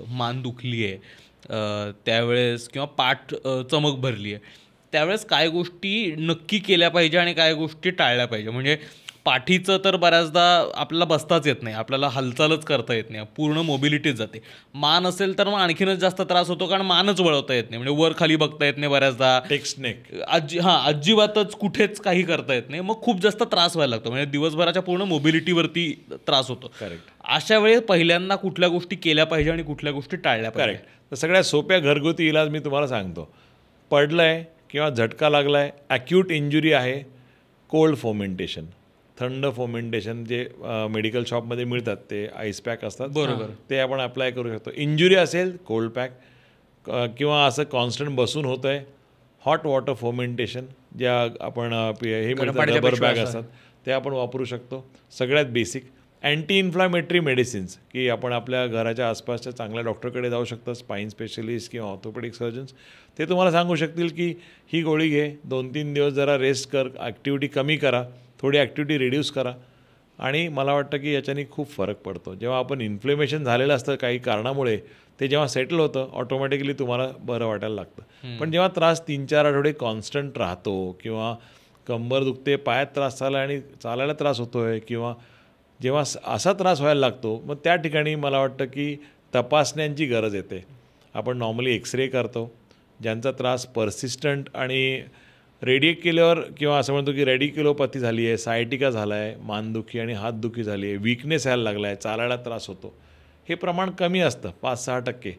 मान दुखली आहे त्यावेळेस किंवा पाठ चमक भरली आहे त्यावेळेस काय गोष्टी नक्की केल्या पाहिजे आणि काय गोष्टी टाळल्या पाहिजे? म्हणजे पाठीचं तर बऱ्याचदा आपल्याला बसताच येत नाही, आपल्याला हालचालच करता येत नाही, पूर्ण मोबिलिटीच जाते. मान असेल तर मग आणखीनच जास्त त्रास होतो कारण मानच वळवता येत नाही, म्हणजे वर खाली बघता येत नाही बऱ्याचदा, टेक्स्नेक अजिबातच कुठेच काही करता येत नाही, मग खूप जास्त त्रास व्हायला लागतो, म्हणजे दिवसभराच्या पूर्ण मोबिलिटीवरती त्रास होतो. करेक्ट. अशा वेळेस पहिल्यांदा कुठल्या गोष्टी केल्या पाहिजे आणि कुठल्या गोष्टी टाळल्या पाहिजे? करेक्ट. तर सगळ्यात सोप्या घरगुती इलाज मी तुम्हाला सांगतो. पडलं आहे किंवा झटका लागला आहे, ॲक्यूट इंजुरी आहे, कोल्ड फोमेंटेशन, थंड फोमेंटेशन जे मेडिकल शॉपमध्ये मिळतात ते आईस पॅक असतात, बरोबर, ते आपण अप्लाय करू शकतो. इंजुरी असेल कोल्ड पॅक, किंवा असं कॉन्स्टंट बसून होतं आहे, हॉट वॉटर फोमेंटेशन ज्या आपण हे मिळतात रबर बॅग असतात ते आपण वापरू शकतो. सगळ्यात बेसिक अँटी इन्फ्लामेटरी मेडिसिन्स की आपण आपल्या घराच्या आसपासच्या चांगल्या डॉक्टरकडे जाऊ शकता, स्पाईन स्पेशलिस्ट किंवा ऑर्थोपेडिक सर्जन्स, ते तुम्हाला सांगू शकतील की ही गोळी घे, 2-3 दिवस जरा रेस्ट कर, ॲक्टिव्हिटी कमी करा, थोडी ॲक्टिव्हिटी रिड्यूस करा, आणि मला वाटतं की याच्याने खूप फरक पडतो. जेव्हा आपण इन्फ्लेमेशन झालेलं असतं काही कारणामुळे, ते जेव्हा सेटल होतं ऑटोमॅटिकली तुम्हाला बरं वाटायला लागतं. पण जेव्हा त्रास 3-4 आठवडे कॉन्स्टंट राहतो किंवा कंबर दुखते, पायात त्रास झाला आणि चालायला त्रास होतो आहे, किंवा जेव्हा असा त्रास व्हायला लागतो, मग त्या ठिकाणी मला वाटतं की तपासण्यांची गरज येते. आपण नॉर्मली एक्सरे करतो, ज्यांचा त्रास परसिस्टंट आणि रेडिक्युलर किंवा असं म्हणतो की रेडिक्युलोपॅथी झाली आहे, सायटिका झाला आहे, मानदुखी आणि हातदुखी झाली आहे, वीकनेस यायला लागला आहे, चालायला त्रास होतो, हे प्रमाण कमी असतं 5-6%.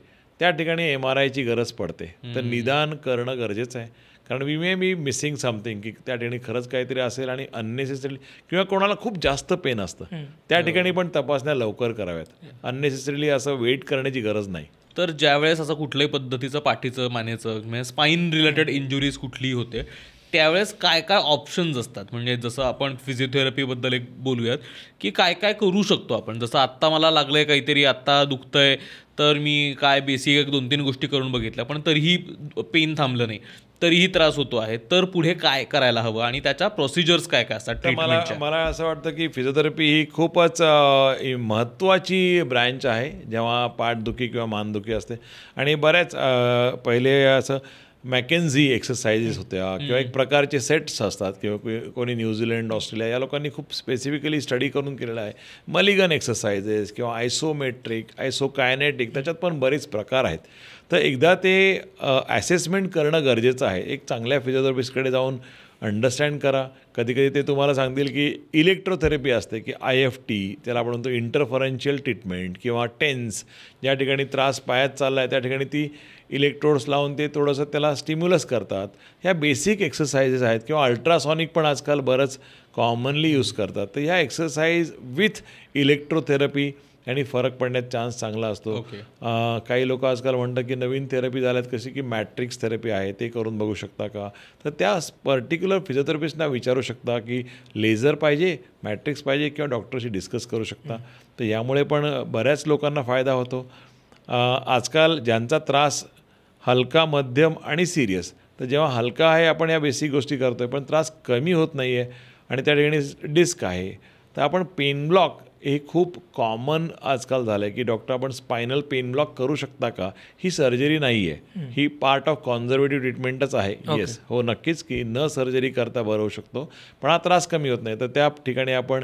त्या ठिकाणी MRIची गरज पडते. तर निदान करणं गरजेचं आहे, कारण we may be missing something, की त्या ठिकाणी खरंच काहीतरी असेल आणि अननेसेसरी किंवा कोणाला खूप जास्त पेन असतं त्या ठिकाणी पण तपासण्या लवकर कराव्यात. अननेसेसरीली असं वेट करण्याची गरज नाही. तर ज्यावेळेस असं कुठल्याही पद्धतीचं पाठीचं मानेचं म्हणजे स्पाईन रिलेटेड इंजुरीज कुठलीही होते त्यावेळेस काय काय ऑप्शन्स असतात, म्हणजे जसं आपण फिजिओथेरपीबद्दल एक बोलूयात की काय काय करू शकतो आपण. जसं आत्ता मला लागलं आहे काहीतरी, आत्ता दुखतंय, तर मी काय बेसिक 1-2-3 गोष्टी करून बघितल्या पण तरीही पेन थांबलं नाही, तरीही त्रास होतो आहे, तर पुढे काय करायला हवं आणि त्याच्या प्रोसिजर्स काय काय असतात तर ट्रीटमेंटच्या? मला असं वाटतं की फिजिओथेरपी ही खूपच महत्त्वाची ब्रँच आहे जेव्हा पाठदुखी किंवा मानदुखी असते. आणि बऱ्याच पहिले असं मॅकेन्झी एक्सरसाइजेस होत्या किंवा एक प्रकारचे सेट्स असतात किंवा कोणी न्यूझीलंड, ऑस्ट्रेलिया या लोकांनी खूप स्पेसिफिकली स्टडी करून केलेलं आहे. मलिगन एक्सरसाइजेस किंवा आयसोमेट्रिक, आयसोकायनेटिक, त्याच्यात पण बरेच प्रकार आहेत. तर एकदा ते ॲसेसमेंट करणं गरजेचं आहे. एक चांगल्या फिजिओथेरपिस्टकडे जाऊन अंडरस्टँड करा. कधी ते तुम्हाला सांगतील की इलेक्ट्रोथेरपी असते, की IFT त्याला आपण म्हणतो, इंटरफरन्शियल ट्रीटमेंट किंवा टेन्स, ज्या ठिकाणी त्रास पायात चालला आहे त्या ठिकाणी ती इलेक्ट्रोड्स लावून ते थोडंसं त्याला स्टिम्युलस करतात. ह्या बेसिक एक्सरसाइजेस आहेत किंवा अल्ट्रासॉनिक पण आजकाल बरंच कॉमनली यूज करतात. तर ह्या एक्सरसाइज विथ इलेक्ट्रोथेरपी आणि फरक पडण्याचा चान्स चांगला असतो. काही लोक आजकाल म्हणतात की नवीन थेरपी झाल्यात कशी की मॅट्रिक्स थेरपी आहे, ते करून बघू शकता का. तर त्या पर्टिक्युलर फिजिओथेरपिस्टना विचारू शकता की लेझर पाहिजे, मॅट्रिक्स पाहिजे किंवा डॉक्टरशी डिस्कस करू शकता. तर यामुळे पण बऱ्याच लोकांना फायदा होतो. आजकाल ज्यांचा त्रास हलका, मध्यम आणि सिरियस, तर जेव्हा हलका आहे आपण या बेसिक गोष्टी करतो आहे पण त्रास कमी होत नाही आहे आणि त्या ठिकाणी डिस्क आहे, तर आपण पेन ब्लॉक हे खूप कॉमन आजकाल झालं आहे की डॉक्टर आपण स्पायनल पेन ब्लॉक करू शकता का. ही सर्जरी नाही आहे, ही पार्ट ऑफ कॉन्झर्वेटिव्ह ट्रीटमेंटच आहे. येस, हो, नक्कीच की न सर्जरी करता बरं होऊ शकतो पण हा त्रास कमी होत नाही. तर त्या ठिकाणी आपण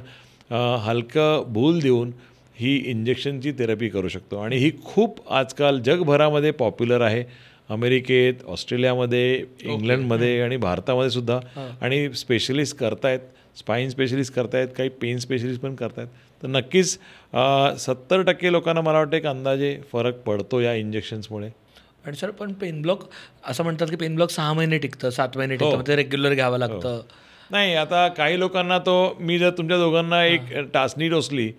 हलकं भूल देऊन ही इंजेक्शनची थेरपी करू शकतो आणि ही खूप आजकाल जगभरामध्ये पॉप्युलर आहे. अमेरिकेत, ऑस्ट्रेलियामध्ये, इंग्लंडमध्ये आणि भारतामध्ये सुद्धा. आणि स्पेशलिस्ट करतायत, स्पाईन स्पेशलिस्ट करतायत, काही पेन स्पेशलिस्ट पण करतायत. तर नक्कीच 70% लोकांना मला वाटतं एक अंदाजे फरक पडतो या इंजेक्शन्समुळे. आणि सर पण पेन ब्लॉक असं म्हणतात की पेन ब्लॉक 6 महिने टिकतं, 7 महिने टिकतं, ते रेग्युलर घ्यावं लागतं. नाही, आता काही लोकांना तो, मी जर तुमच्या दोघांना एक टाचणी टोचली,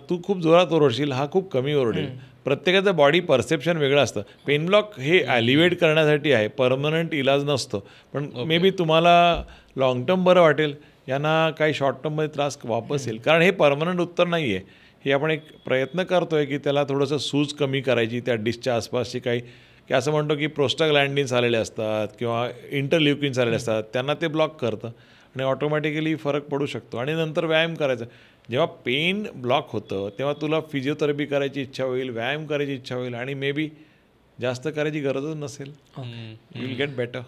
तू खूप जोरात ओरडशील, हा खूप कमी ओरडेल. प्रत्येकाचं बॉडी परसेप्शन वेगळं असतं. पेन ब्लॉक हे ॲलिवेट करण्यासाठी आहे, परमनंट इलाज नसतो. पण मे बी तुम्हाला लाँग टर्म बरं वाटेल, यांना काही शॉर्ट टर्ममध्ये त्रास वापस येईल. कारण हे परमनंट उत्तर नाही आहे. हे आपण एक प्रयत्न करतो आहे की त्याला थोडंसं सूज कमी करायची त्या डिशच्या आसपासची काही, की असं म्हणतो की प्रोस्टाग्लॅन्डिन्स आलेले असतात किंवा इंटरल्युकिन्स आलेले असतात, त्यांना ते ब्लॉक करतं आणि ऑटोमॅटिकली फरक पडू शकतो. आणि नंतर व्यायाम करायचा. जेव्हा पेन ब्लॉक होतं तेव्हा तुला फिजिओथेरपी करायची इच्छा होईल, व्यायाम करायची इच्छा होईल आणि मे बी जास्त करायची गरजच नसेल. You will get better.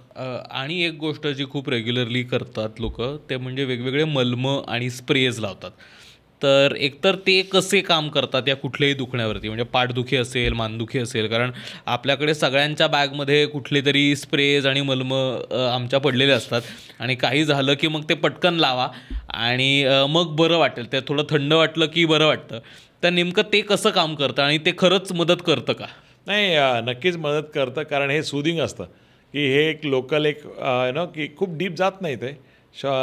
आणि एक गोष्ट जी खूप रेग्युलरली करतात लोक, ते म्हणजे वेगवेगळे मलमं आणि स्प्रेज लावतात. तर एकतर ते कसे काम करतात या कुठल्याही दुखण्यावरती, म्हणजे पाठदुखी असेल, मानदुखी असेल, कारण आपल्याकडे सगळ्यांच्या बॅगमध्ये कुठले तरी स्प्रेज आणि मलमं आमच्या पडलेले असतात आणि काही झालं की मग ते पटकन लावा आणि मग बरं वाटेल. ते थोडं थंड वाटलं की बरं वाटतं. तर नेमकं ते कसं काम करतं आणि ते खरंच मदत करतं का? नाही, नक्कीच मदत करतं, कारण हे सुदिंग असतं की हे एक लोकल एक की खूप डीप जात नाही, ते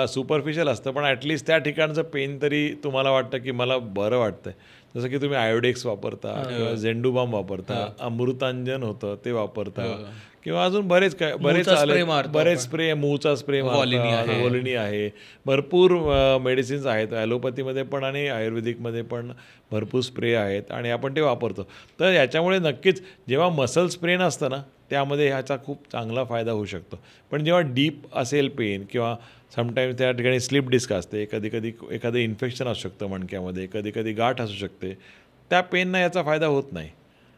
सुपरफिशियल असतं. पण ॲटलिस्ट त्या ठिकाणचं पेन तरी तुम्हाला वाटतं की मला बरं वाटतं. जसं की तुम्ही आयोडेक्स वापरता किंवा झेंडूबाम वापरता, अमृतांजन होतं ते वापरता किंवा अजून बरेच आले, बरेच स्प्रे, मूचा स्प्रे, वॉलिनी आहे, भरपूर मेडिसिन्स आहेत ॲलोपॅथीमध्ये पण आणि आयुर्वेदिकमध्ये पण भरपूर स्प्रे आहेत आणि आपण ते वापरतो. तर याच्यामुळे नक्कीच जेव्हा मसल स्प्रेन असतं ना, त्यामध्ये ह्याचा खूप चांगला फायदा होऊ शकतो. पण जेव्हा डीप असेल पेन किंवा समटाईम्स त्या ठिकाणी स्लिप डिस्क असते, कधी एखादं इन्फेक्शन असू शकतं मणक्यामध्ये, कधी गाठ असू शकते, त्या पेनना याचा फायदा होत नाही.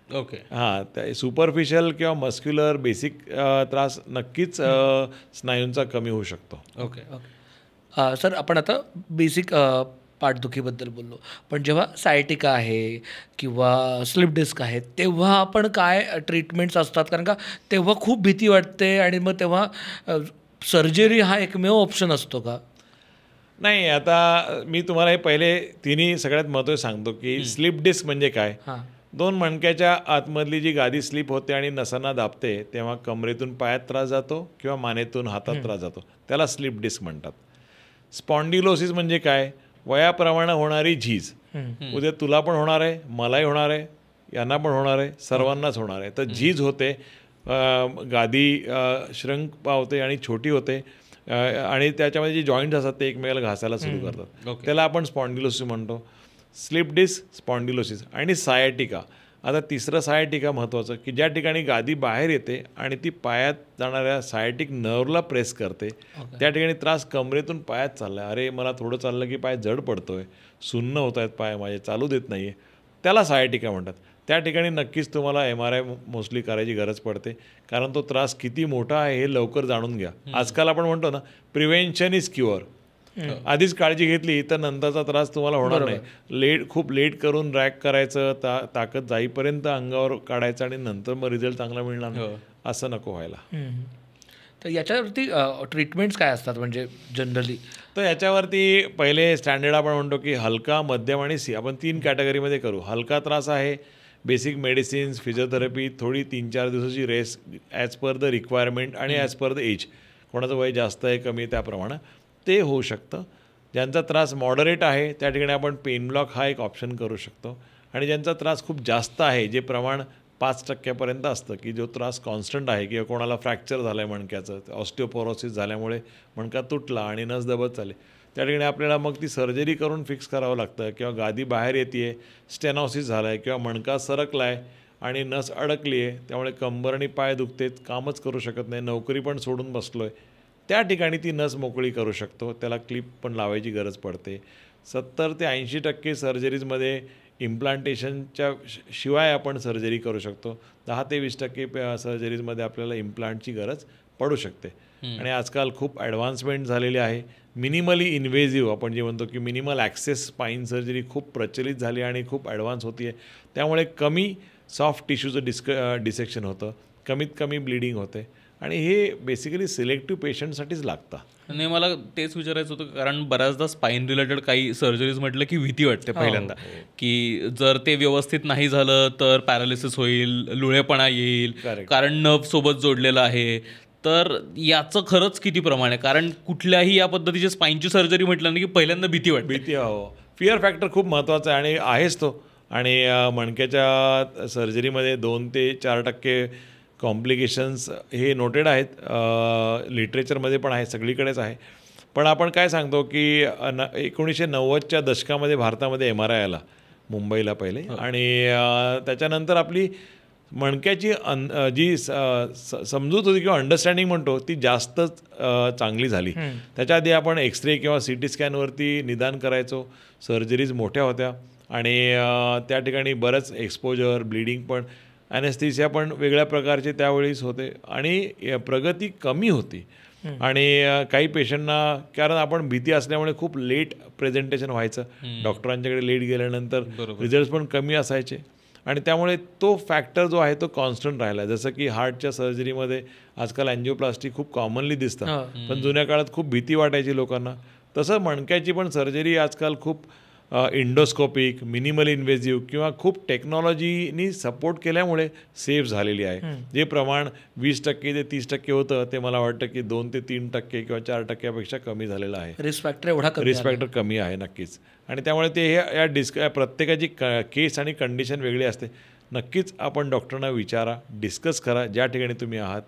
ओके. हां, त्या सुपरफिशियल किंवा मस्क्युलर बेसिक त्रास नक्कीच स्नायूंचा कमी होऊ शकतो. ओके. सर आपण आता बेसिक पाठदुखीबद्दल बोललो, पण जेव्हा सायटिका आहे किंवा स्लिप डिस्क आहे तेव्हा आपण काय ट्रीटमेंट्स असतात? कारण का तेव्हा खूप भीती वाटते आणि मग तेव्हा सर्जरी हा एकमेव ऑप्शन असतो का? नाही, आता मी तुम्हाला हे पहिले तिन्ही सगळ्यात महत्त्वाचं सांगतो की स्लिप डिस्क म्हणजे काय. दोन मणक्याच्या आतमधली जी गादी स्लिप होते आणि नसांना दाबते तेव्हा कमरेतून पायात त्रास जातो किंवा मानेतून हातात त्रास जातो, त्याला स्लिप डिस्क म्हणतात. स्पॉन्डिलोसिस म्हणजे काय? वयाप्रमाणे होणारी झीज. उद्या तुला पण होणार आहे, मलाही होणार आहे, यांना पण होणार आहे, सर्वांनाच होणार आहे. तर झीज होते, गादी श्रंक पावते आणि छोटी होते आणि त्याच्यामध्ये जे जॉईंट्स असतात ते एकमेकाला घासायला सुरू करतात. त्याला आपण स्पॉन्डिलोसिस म्हणतो. स्लिप डिस्क, स्पॉन्डिलोसिस आणि सायटिका. आता तिसरं सायटिका महत्त्वाचं, की ज्या ठिकाणी गादी बाहेर येते आणि ती पायात जाणाऱ्या सायटिक नर्वला प्रेस करते, त्या ठिकाणी त्रास कमरेतून पायात चालला आहे, अरे मला थोडं चाललं की पाय जड पडतोय, सुन्न होत आहेत पाय माझे, चालू देत नाही आहे, त्याला सायटिका म्हणतात. त्या ठिकाणी नक्कीच तुम्हाला MRI मोस्टली करायची गरज पडते, कारण तो त्रास किती मोठा आहे हे लवकर जाणून घ्या. आजकाल आपण म्हणतो ना, प्रिव्हेन्शन इज क्युअर. आधीच काळजी घेतली तर नंतरचा त्रास तुम्हाला होणार नाही. खूप लेट करून रॅक करायचं, ताकद जाईपर्यंत अंगावर काढायचं आणि नंतर मग रिझल्ट चांगला मिळणार नाही, असं नको व्हायला. तर याच्यावरती ट्रीटमेंट्स काय असतात म्हणजे जनरली? तर याच्यावरती पहिले स्टँडर्ड आपण म्हणतो की हलका, मध्यम आणि आपण 3 कॅटेगरीमध्ये करू. हलका त्रास आहे, बेसिक मेडिसिन्स, फिजिओथेरपी, थोडी 3-4 दिवसाची rest as per the requirement आणि ॲज पर द एज. कोणाचं वय जास्त आहे कमी आहे त्याप्रमाणे ते होऊ शकतं. ज्यांचा त्रास मॉडरेट आहे त्या ठिकाणी आपण पेन ब्लॉक हा एक ऑप्शन करू शकतो. आणि ज्यांचा त्रास खूप जास्त आहे, जे प्रमाण 5% असतं, की जो त्रास कॉन्स्टंट आहे, किंवा कोणाला फ्रॅक्चर झालं आहे मणक्याचं, ऑस्टिओपोरोसिस झाल्यामुळे मणका तुटला आणि नस दबत चालली, त्या ठिकाणी आपल्याला मग ती सर्जरी करून फिक्स करावं लागतं. किंवा गादी बाहेर येते आहे, स्टेनॉसिस झाला आहे किंवा मणका सरकला आहे आणि नस अडकली आहे, त्यामुळे कंबर आणि पाय दुखतेत, कामच करू शकत नाही, नोकरी पण सोडून बसलो आहे, त्या ठिकाणी ती नस मोकळी करू शकतो. त्याला क्लिप पण लावायची गरज पडते. 70 ते 80% सर्जरीजमध्ये इम्प्लांटेशनच्या शिवाय आपण सर्जरी करू शकतो. 10 ते 20% सर्जरीजमध्ये आपल्याला इम्प्लांटची गरज पडू शकते. आणि आजकाल खूप ॲडव्हान्समेंट झालेली आहे. मिनिमली इन्व्हेजिव्ह आपण जे म्हणतो की मिनिमल ॲक्सेस स्पाईन सर्जरी खूप प्रचलित झाली आणि खूप ॲडव्हान्स होती आहे. त्यामुळे कमी सॉफ्ट टिश्यूचं डिसेक्शन होतं, कमीत कमी ब्लिडिंग होते आणि हे बेसिकली सिलेक्टिव्ह पेशंटसाठीच लागतं. नाही, मला तेच विचारायचं होतं, कारण बऱ्याचदा स्पाईन रिलेटेड काही सर्जरीज म्हटलं की भीती वाटते पहिल्यांदा, की जर ते व्यवस्थित नाही झालं तर पॅरालिसिस होईल, लुळेपणा येईल, कारण नर्व सोबत जोडलेलं आहे. तर याचं खरंच किती प्रमाण आहे? कारण कुठल्याही या पद्धतीची स्पाईनची सर्जरी म्हटलं ना की पहिल्यांदा भीती वाटते. फिअर फॅक्टर खूप महत्त्वाचा आहे आणि आहेच तो. आणि मणक्याच्या सर्जरीमध्ये 2 ते 4% कॉम्प्लिकेशन्स हे नोटेड आहेत, लिटरेचरमध्ये पण आहे, सगळीकडेच आहे. पण आपण काय सांगतो की 1990च्या दशकामध्ये भारतामध्ये MRI आला मुंबईला पहिले, आणि त्याच्यानंतर आपली मणक्याची जी समजूत होती किंवा अंडरस्टँडिंग म्हणतो ती जास्तच चांगली झाली. त्याच्या आधी आपण एक्सरे किंवा CT स्कॅनवरती निदान करायचो, सर्जरीज मोठ्या होत्या आणि त्या ठिकाणी बरंच एक्सपोजर, ब्लिडिंग पण, ॲनेस्थेसिया पण वेगळ्या प्रकारचे त्यावेळीच होते आणि प्रगती कमी होती. आणि काही पेशंटना, कारण आपण भीती असल्यामुळे खूप लेट प्रेझेंटेशन व्हायचं, डॉक्टरांच्याकडे लेट गेल्यानंतर रिझल्ट पण कमी असायचे आणि त्यामुळे तो फॅक्टर जो आहे तो कॉन्स्टंट राहिला. जसं की हार्टच्या सर्जरीमध्ये आजकाल अँजिओप्लास्टी खूप कॉमनली दिसतात, पण जुन्या काळात खूप भीती वाटायची लोकांना. तसं मणक्याची पण सर्जरी आजकाल खूप इंडोस्कोपिक, मिनिमल इन्व्हेजिव्ह किंवा खूप टेक्नॉलॉजीनी सपोर्ट केल्यामुळे सेफ झालेली आहे. जे प्रमाण 20% ते 30% होतं ते मला वाटतं की 2 ते 3% किंवा 4%पेक्षा कमी झालेलं आहे. रिस्क फॅक्टर कमी आहे नक्कीच. आणि त्यामुळे ते या प्रत्येकाची केस आणि कंडिशन वेगळी असते. नक्कीच आपण डॉक्टरांना विचारा, डिस्कस करा. ज्या ठिकाणी तुम्ही आहात,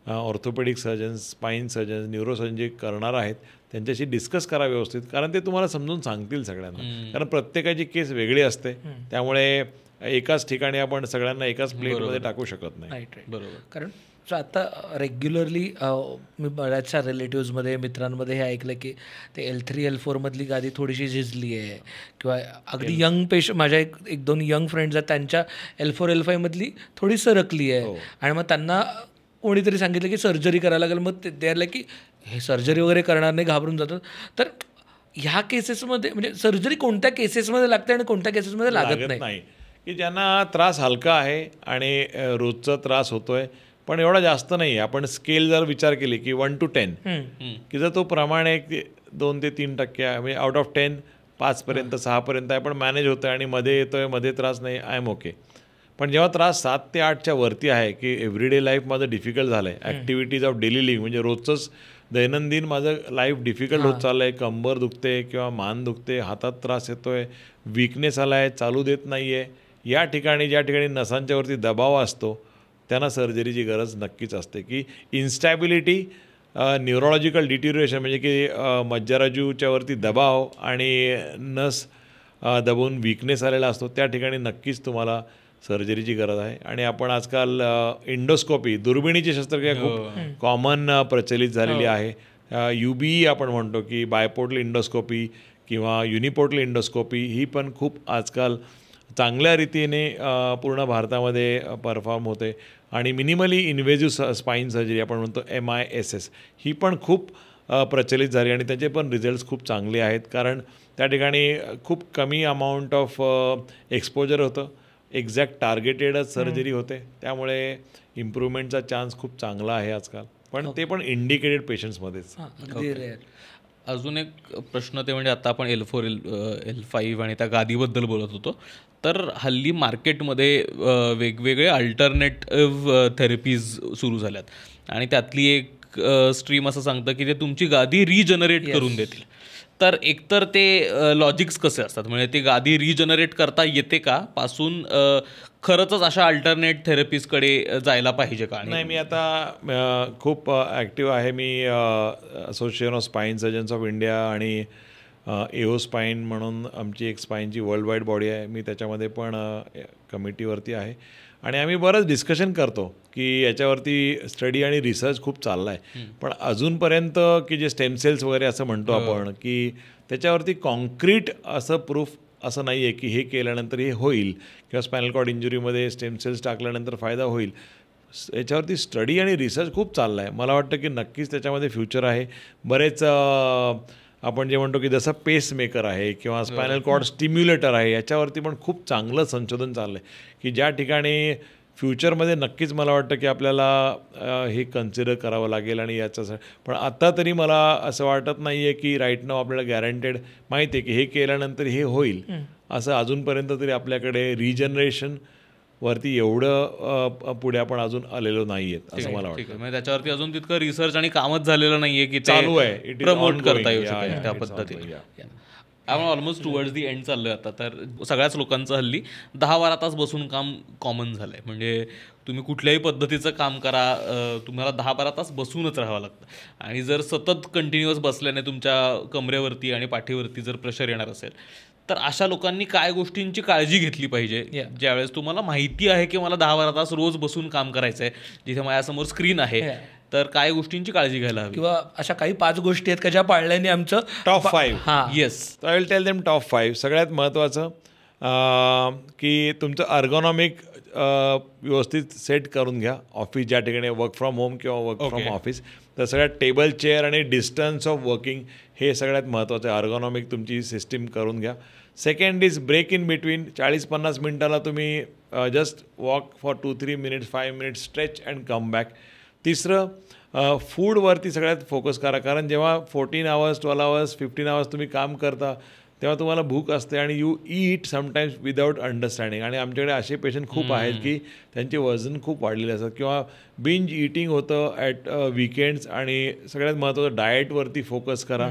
orthopaedic surgeons, spine surgeons, neurosurgeon जे करणार आहेत त्यांच्याशी डिस्कस करा व्यवस्थित, कारण ते तुम्हाला समजून सांगतील सगळ्यांना. कारण प्रत्येकाची केस वेगळी असते, त्यामुळे एकाच ठिकाणी आपण सगळ्यांना एकाच प्लेटमध्ये टाकू शकत नाही. बरोबर. कारण आता रेग्युलरली मी बऱ्याचशा रिलेटिव्समध्ये, मित्रांमध्ये हे ऐकलं की ते L3 L4 मधली गादी थोडीशी झिजली आहे, किंवा अगदी यंग माझ्या एक 2 यंग फ्रेंड्स आहेत, त्यांच्या L4 L5 मधली थोडी सरकली आहे आणि मग त्यांना कोणीतरी सांगितलं की सर्जरी करायला लागेल. मग ते आलं की हे सर्जरी वगैरे करणार नाही, घाबरून जातात. तर ह्या केसेसमध्ये म्हणजे सर्जरी कोणत्या केसेसमध्ये लागते आणि कोणत्या केसेसमध्ये लागत नाही? की ज्यांना त्रास हलका आहे आणि रोजचा त्रास होतोय पण एवढा जास्त नाही. आपण स्केल जर विचार केली की 1 to 10, की जर तो प्रमाण एक 2 ते 3% आहे, म्हणजे आउट ऑफ 10 5 पर्यंत 6 पर्यंत आहे, पण मॅनेज होतं आणि मध्ये येतोय, मध्ये त्रास नाही, आय एम ओके. पण जेव्हा त्रास 7 ते 8च्या वरती आहे की एव्हरीडे लाईफ माझं डिफिकल्ट झालं आहे, ॲक्टिव्हिटीज ऑफ डेली लिव्हिंग म्हणजे रोजचंच दैनंदिन माझं लाईफ डिफिकल्ट होत चाललं आहे, कंबर दुखते किंवा मान दुखते, हातात त्रास येतो आहे, वीकनेस आला आहे, चालू देत नाही आहे, या ठिकाणी ज्या ठिकाणी नसांच्यावरती दबाव असतो त्यांना सर्जरीची गरज नक्कीच असते. की इन्स्टॅबिलिटी, न्यूरोलॉजिकल डिटिरिएशन म्हणजे की मज्जाराजूच्यावरती दबाव आणि नस दबून वीकनेस आलेला असतो, त्या ठिकाणी नक्कीच तुम्हाला सर्जरीची गरज आहे. आणि आपण आजकाल इंडोस्कोपी, दुर्बिणीची शस्त्रक्रिया खूप कॉमन प्रचलित झालेली आहे. UBE आपण म्हणतो की बायपोर्टल इंडोस्कोपी किंवा युनिपोर्टल इंडोस्कोपी, ही पण खूप आजकाल चांगल्या रीतीने पूर्ण भारतामध्ये परफॉर्म होते. आणि मिनिमली इन्व्हेजिव्ह स्पाईन सर्जरी आपण म्हणतो MISS, ही पण खूप प्रचलित झाली आणि त्याचे पण रिझल्ट्स खूप चांगले आहेत, कारण त्या ठिकाणी खूप कमी अमाऊंट ऑफ एक्सपोजर होतं, एक्झॅक्ट टार्गेटेडच सर्जरी होते, त्यामुळे इम्प्रूव्हमेंटचा चान्स खूप चांगला आहे आजकाल, पण ते पण इंडिकेटेड पेशंट्समध्येच. अजून एक प्रश्न ते म्हणजे आता आपण L4, L5 आणि त्या गादीबद्दल बोलत होतो, तर हल्ली मार्केटमध्ये वेगवेगळे अल्टरनेटिव्ह थेरपीज सुरू झाल्यात आणि त्यातली एक स्ट्रीम असं सांगतं की ते तुमची गादी रिजनरेट करून देतील. तर एकतर ते लॉजिक्स कसे असतात, म्हणजे ती गादी रिजनरेट करता येते का पासून खरंच अशा अल्टरनेट थेरपीजकडे जायला पाहिजे का? नाही, मी आता खूप ॲक्टिव्ह आहे. मी association of spine surgeons of India आणि AO स्पाईन म्हणून आमची एक स्पाईनची वर्ल्ड वाईड बॉडी आहे, मी त्याच्यामध्ये पण कमिटीवरती आहे आणि आम्ही बरंच डिस्कशन करतो की याच्यावरती स्टडी आणि रिसर्च खूप चालला आहे, पण अजूनपर्यंत की जे स्टेम सेल्स वगैरे असं म्हणतो आपण की त्याच्यावरती कॉन्क्रीट असं प्रूफ असं नाही आहे की हे केल्यानंतर हे होईल किंवा स्पायनल कॉर्ड इंजुरीमध्ये स्टेम सेल्स टाकल्यानंतर फायदा होईल. याच्यावरती स्टडी आणि रिसर्च खूप चालला आहे. मला वाटतं की नक्कीच त्याच्यामध्ये फ्युचर आहे. बरेच आपण जे म्हणतो की जसं पेसमेकर आहे किंवा स्पायनल कॉर्ड स्टिम्युलेटर आहे, याच्यावरती पण खूप चांगलं संशोधन चाललं आहे की ज्या ठिकाणी फ्युचरमध्ये नक्कीच मला वाटतं की आपल्याला हे कन्सिडर करावं लागेल. आणि याच्यासाठी पण आता तरी मला असं वाटत नाही आहे की राईट नाव आपल्याला गॅरंटेड माहिती आहे की हे केल्यानंतर हे होईल, असं अजूनपर्यंत तरी आपल्याकडे रिजनरेशन वरती एवढं पुढे आपण अजून आलेलो नाही आहेत असं मला वाटतं. म्हणजे त्याच्यावरती अजून तितकं रिसर्च आणि कामच झालेलं नाहीये की चालू आहे, प्रमोट करता येऊ शकेल त्या पद्धतीने. आपण ऑलमोस्ट टुवर्ड्स दी एंड चाललोय आता. तर सगळ्याच लोकांचं हल्ली 10-12 तास बसून काम कॉमन झालं आहे. म्हणजे तुम्ही कुठल्याही पद्धतीचं काम करा, तुम्हाला 10-12 तास बसूनच राहावं लागतं. आणि जर सतत कंटिन्युअस बसल्याने तुमच्या कमरेवरती आणि पाठीवरती जर प्रेशर येणार असेल, तर अशा लोकांनी काय गोष्टींची काळजी घेतली पाहिजे ज्यावेळेस तुम्हाला माहिती आहे की मला 10-12 तास रोज बसून काम करायचं आहे, जिथे माझ्यासमोर स्क्रीन आहे, तर काय गोष्टींची काळजी घ्यायला हवी? किंवा अशा काही 5 गोष्टी आहेत का ज्या पाळल्याने आमचं top 5. Yes, I will tell them top 5. सगळ्यात महत्त्वाचं की तुमचं अर्गोनॉमिक व्यवस्थित सेट करून घ्या. ऑफिस ज्या ठिकाणी वर्क फ्रॉम होम किंवा वर्क फ्रॉम ऑफिस, तर सगळ्यात टेबल, चेअर आणि डिस्टन्स ऑफ वर्किंग हे सगळ्यात महत्त्वाचं आहे. अर्गोनॉमिक तुमची सिस्टीम करून घ्या. Second is break in between. 40-50 मिनटाला तुम्ही just walk for 2-3 minutes, 5 minutes, stretch and come back. तिसरं फूडवरती सगळ्यात फोकस करा, कारण जेव्हा 14 आवर्स, 12 आवर्स, 15 आवर्स तुम्ही काम करता तेव्हा तुम्हाला भूक असते आणि you eat sometimes without understanding. आणि आमच्याकडे असे पेशंट खूप आहेत की त्यांचे वजन खूप वाढलेले असतात किंवा बिंज ईटिंग होतं ॲट वीकेंड्स. आणि सगळ्यात महत्त्वाचं डाएटवरती फोकस करा.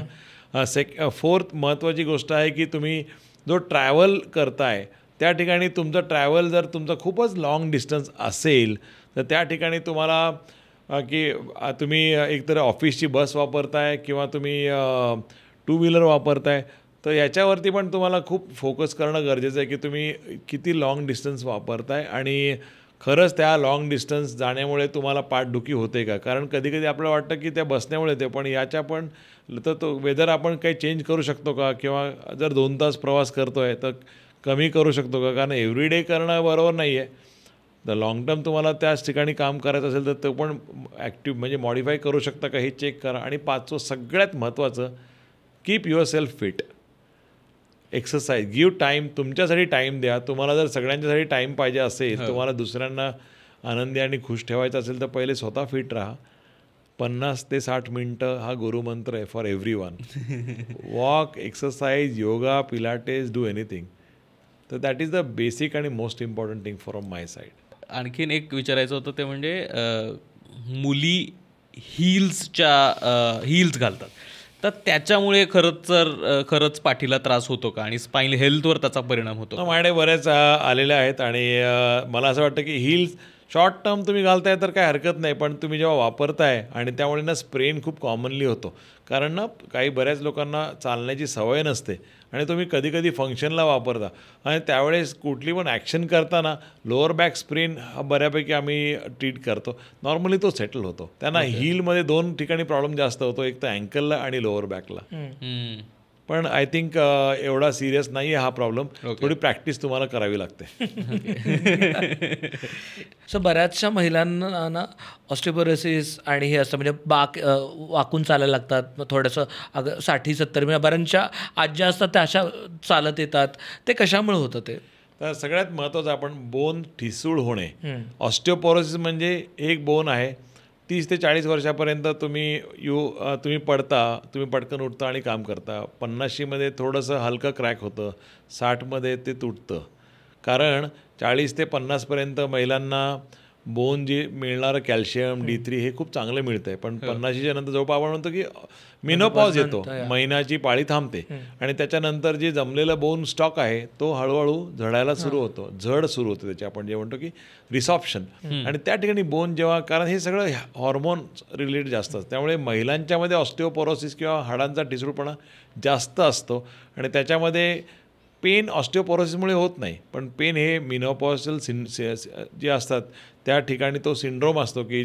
फोर्थ महत्त्वाची गोष्ट आहे की तुम्ही जो ट्रॅव्हल करताय त्या ठिकाणी तुमचं ट्रॅव्हल जर तुमचा खूपच लाँग डिस्टन्स असेल तर त्या ठिकाणी तुम्हाला की तुम्ही एकतर ऑफिसची बस वापरताय किंवा तुम्ही 2 व्हीलर वापरताय, तर याच्यावरती पण तुम्हाला खूप फोकस करणं गरजेचं आहे की तुम्ही किती लाँग डिस्टन्स वापरताय आणि खरंच त्या लाँग डिस्टन्स जाण्यामुळे तुम्हाला पाठदुखी होते का. कारण कधीकधी आपल्याला वाटतं की त्या बसण्यामुळे येते, पण याच्या पण तर तो वेदर आपण काही चेंज करू शकतो का, किंवा जर 2 तास प्रवास करतो आहे तर कमी करू शकतो का. कारण एव्हरीडे करणं बरोबर नाही आहे. तर लाँग टर्म तुम्हाला त्याच ठिकाणी काम करायचं असेल तर तो पण ॲक्टिव्ह म्हणजे मॉडिफाय करू शकता का हे चेक करा. आणि 5वं सगळ्यात महत्त्वाचं, keep your self fit. Exercise, give time, तुमच्यासाठी टाईम द्या. तुम्हाला जर सगळ्यांच्यासाठी टाईम पाहिजे असेल, तुम्हाला दुसऱ्यांना आनंदी आणि खुश ठेवायचं असेल तर पहिले स्वतः फिट राहा. 50 ते 60 मिनटं हा गुरुमंत्र आहे for every one. Walk, exercise, yoga, Pilates, do anything. तर दॅट इज द बेसिक आणि most important thing from my side. आणखीन एक विचारायचं होतं ते म्हणजे मुली हील्स घालतात, तर त्याच्यामुळे खरंच पाठीला त्रास होतो का आणि स्पाइन हेल्थवर त्याचा परिणाम होतो? माझ्याकडे बऱ्याच आलेल्या आहेत आणि मला असं वाटतं की हिल्स शॉर्ट टर्म तुम्ही घालताय तर काय हरकत नाही, पण तुम्ही जेव्हा वापरताय आणि त्यामुळे ना स्प्रेन खूप कॉमनली होतो, कारण ना बऱ्याच लोकांना चालण्याची सवय नसते आणि तुम्ही कधी कधी फंक्शनला वापरता आणि त्यावेळेस कुठली पण ॲक्शन करताना लोअर बॅक स्प्रेन हा बऱ्यापैकी आम्ही ट्रीट करतो. नॉर्मली तो सेटल होतो. त्यांना हीलमध्ये 2 ठिकाणी प्रॉब्लेम जास्त होतो, एक तर अँकलला आणि लोअर बॅकला. पण आय थिंक एवढा सिरियस नाही आहे हा प्रॉब्लेम. थोडी प्रॅक्टिस तुम्हाला करावी लागते. सो बऱ्याचशा महिलांना ना ऑस्टिओपोरोसिस आणि हे असतं, म्हणजे वाकून चालायला लागतात, मग थोडंसं 60-70 म्हणजे बऱ्याचशा आज्या असतात त्या अशा चालत येतात. ते कशामुळे होतं ते? तर सगळ्यात महत्त्वाचं आपण बोन ठिसूळ होणे. ऑस्टिओपोरोसिस म्हणजे एक बोन आहे, 30 ते 40 वर्षापर्यंत तुम्ही पडता, तुम्ही पटकन उठता आणि काम करता. 50मध्ये थोडंसं हलकं क्रॅक होतं, 60मध्ये ते तुटतं. कारण 40 ते 50पर्यंत महिलांना बोन जे मिळणारं कॅल्शियम D3 हे खूप चांगलं मिळतं आहे, पण 50च्या नंतर जवळ आपण म्हणतो की मेनोपॉज येतो, महिन्याची पाळी थांबते आणि त्याच्यानंतर जे जमलेलं बोन स्टॉक आहे तो हळूहळू झडायला सुरू होतो, झड सुरू होते त्याची, आपण जे म्हणतो की रिसॉप्शन. आणि त्या ठिकाणी बोन जेव्हा, कारण हे सगळं हॉर्मोन रिलेटेड जास्त असतं, त्यामुळे महिलांच्यामध्ये ऑस्टिओपोरोसिस किंवा हाडांचा ठिसूळपणा जास्त असतो आणि त्याच्यामध्ये पेन ऑस्टिओपोरोसिसमुळे होत नाही, पण पेन हे मिनोपॉझल जे असतात त्या ठिकाणी तो सिंड्रोम असतो की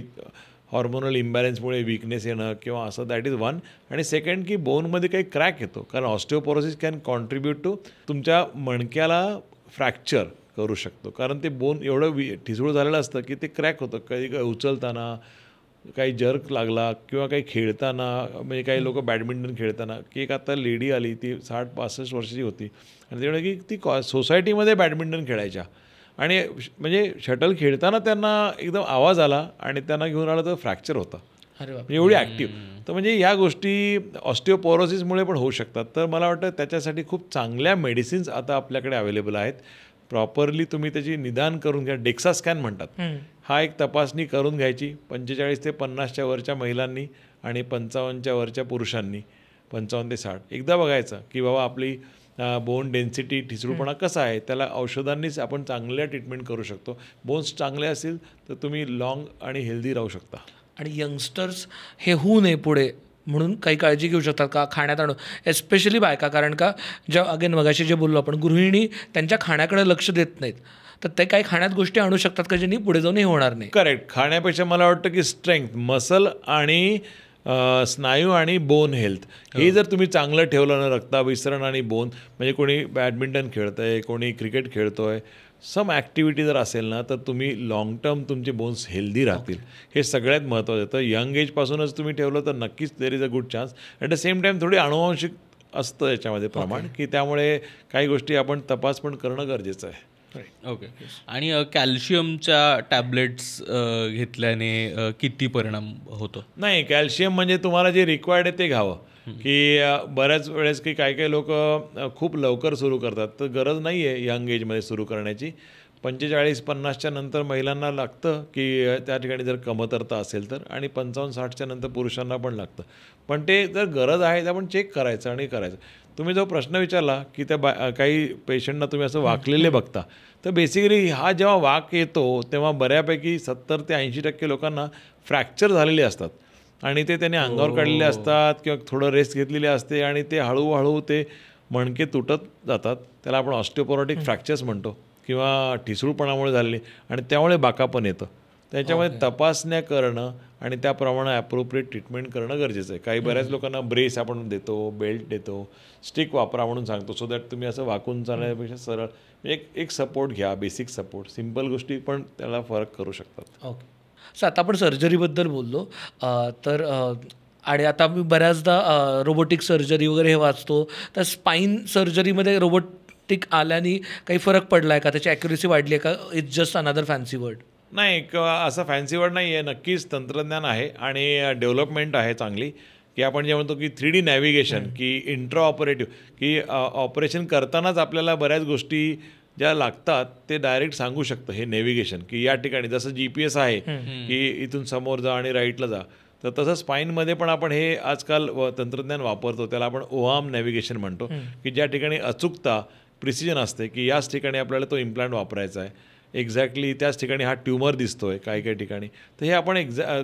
हॉर्मोनल इम्बॅलन्समुळे वीकनेस येणं किंवा असं. That is one. आणि सेकंड की बोनमध्ये काही क्रॅक येतो, कारण ऑस्टिओपोरोसिस कॅन कॉन्ट्रीब्यूट टू तुमच्या मणक्याला फ्रॅक्चर करू शकतो, कारण ते बोन एवढं ठिसूळ झालेलं असतं की ते क्रॅक होतं. कधी उचलताना काही जर्क लागला किंवा काही खेळताना, म्हणजे काही लोक बॅडमिंटन खेळताना, की एक आता लेडी आली, ती 60-65 वर्षाची होती आणि ते की ती सोसायटीमध्ये बॅडमिंटन खेळायच्या आणि म्हणजे शटल खेळताना त्यांना एकदम आवाज आला आणि त्यांना घेऊन आला तर फ्रॅक्चर होता. म्हणजे एवढी ॲक्टिव्ह. तर म्हणजे या गोष्टी ऑस्टिओपोरोसिसमुळे पण होऊ शकतात. तर मला वाटतं त्याच्यासाठी खूप चांगल्या मेडिसिन्स आता आपल्याकडे अवेलेबल आहेत. प्रॉपरली तुम्ही त्याची निदान करून घ्या. डेक्सा स्कॅन म्हणतात, हा एक तपासणी करून घ्यायची 45 ते 50च्या वरच्या महिलांनी आणि 55च्या वरच्या पुरुषांनी, 55 ते 60 एकदा बघायचं की बाबा आपली बोन डेन्सिटी ठिसूळपणा कसा आहे. त्याला औषधांनीच आपण चांगल्या ट्रीटमेंट करू शकतो. बोन्स चांगले असतील तर तुम्ही लॉंग आणि हेल्दी राहू शकता. आणि यंगस्टर्स हे होऊ नये पुढे म्हणून काही काळजी घेऊ शकतात का खाण्यात आणून, एस्पेशली बायका? कारण का अगेन मगाशी जे बोललो आपण, गृहिणी त्यांच्या खाण्याकडे लक्ष देत नाहीत, तर ते काही खाण्यात गोष्टी आणू शकतात का ज्यांनी पुढे जाऊन हे होणार नाही? करेक्ट. खाण्यापेक्षा मला वाटतं की स्ट्रेंथ, मसल आणि स्नायू आणि बोन हेल्थ हे जर तुम्ही चांगलं ठेवलं ना, रक्ताभिसरण आणि बोन, म्हणजे कोणी बॅडमिंटन खेळतं आहे, कोणी क्रिकेट खेळतो आहे, सम ॲक्टिव्हिटी जर असेल ना, तर तुम्ही लाँग टर्म तुमचे बोन्स हेल्दी राहतील. हे सगळ्यात महत्त्वाचं. तर यंग एजपासूनच तुम्ही ठेवलं तर नक्कीच there is a good chance. At the same time थोडी अनुवांशिक असतं याच्यामध्ये प्रमाण, की त्यामुळे काही गोष्टी आपण तपास पण करणं गरजेचं आहे. ओके. आणि कॅल्शियमच्या टॅबलेट्स घेतल्याने किती परिणाम होतो? नाही, कॅल्शियम म्हणजे तुम्हाला जे रिक्वायर्ड आहे ते घ्यावं. की बऱ्याच वेळेस की काही लोक खूप लवकर सुरू करतात, तर गरज नाही आहे यंग एजमध्ये सुरू करण्याची. 45-50च्या नंतर महिलांना लागतं की त्या ठिकाणी जर कमतरता असेल तर, आणि 55-60च्या नंतर पुरुषांना पण लागतं. पण ते जर गरज आहे तर आपण चेक करायचं आणि करायचं. तुम्ही जो प्रश्न विचारला की त्या काही पेशंटना तुम्ही असं वाकलेले बघता, तर बेसिकली हा जेव्हा वाक येतो तेव्हा बऱ्यापैकी 70 ते 80% लोकांना फ्रॅक्चर झालेले असतात आणि ते त्याने अंगावर काढलेले असतात किंवा थोडं रेस्ट घेतलेली असते आणि ते हळूहळू ते मणके तुटत जातात. त्याला आपण ऑस्टिओपोरोटिक फ्रॅक्चर्स म्हणतो किंवा ठिसूळपणामुळे झालेले, आणि त्यामुळे बाकापण येतं. त्याच्यामध्ये तपासण्या करणं आणि त्याप्रमाणे ॲप्रोप्रिएट ट्रीटमेंट करणं गरजेचं आहे. काही बऱ्याच लोकांना ब्रेस आपण देतो, बेल्ट देतो, स्टिक वापरा म्हणून सांगतो, सो दॅट तुम्ही असं वाकून चालण्यापेक्षा सरळ एक सपोर्ट घ्या, बेसिक सपोर्ट. सिम्पल गोष्टी पण त्याला फरक करू शकतात. ओके. सो आता आपण सर्जरीबद्दल बोललो, तर आणि आता मी बऱ्याचदा रोबोटिक सर्जरी वगैरे हे वाचतो, तर स्पाईन सर्जरीमध्ये रोबोटिक आल्याने काही फरक पडला आहे का? त्याची ॲक्युरेसी वाढली आहे का? It's just another fancy word? नाही, असं फॅन्सी वर्ड नाही आहे. नक्कीच तंत्रज्ञान आहे आणि डेव्हलपमेंट आहे चांगली, की आपण जे म्हणतो की 3D नॅव्हिगेशन, की इंट्रा ऑपरेटिव्ह, की ऑपरेशन करतानाच आपल्याला बऱ्याच गोष्टी ज्या लागतात ते डायरेक्ट सांगू शकतं हे नेव्हिगेशन की या ठिकाणी जसं GPS आहे की इथून समोर जा आणि राईटला जा. तर तसं स्पाईनमध्ये पण आपण हे आजकाल तंत्रज्ञान वापरतो, त्याला आपण ओआर्म नॅव्हिगेशन म्हणतो, की ज्या ठिकाणी अचूकता प्रिसिजन असते की याच ठिकाणी आपल्याला तो इम्प्लांट वापरायचा आहे, एक्झॅक्टली त्याच ठिकाणी हा ट्युमर दिसतो आहे काही काही ठिकाणी. तर हे आपण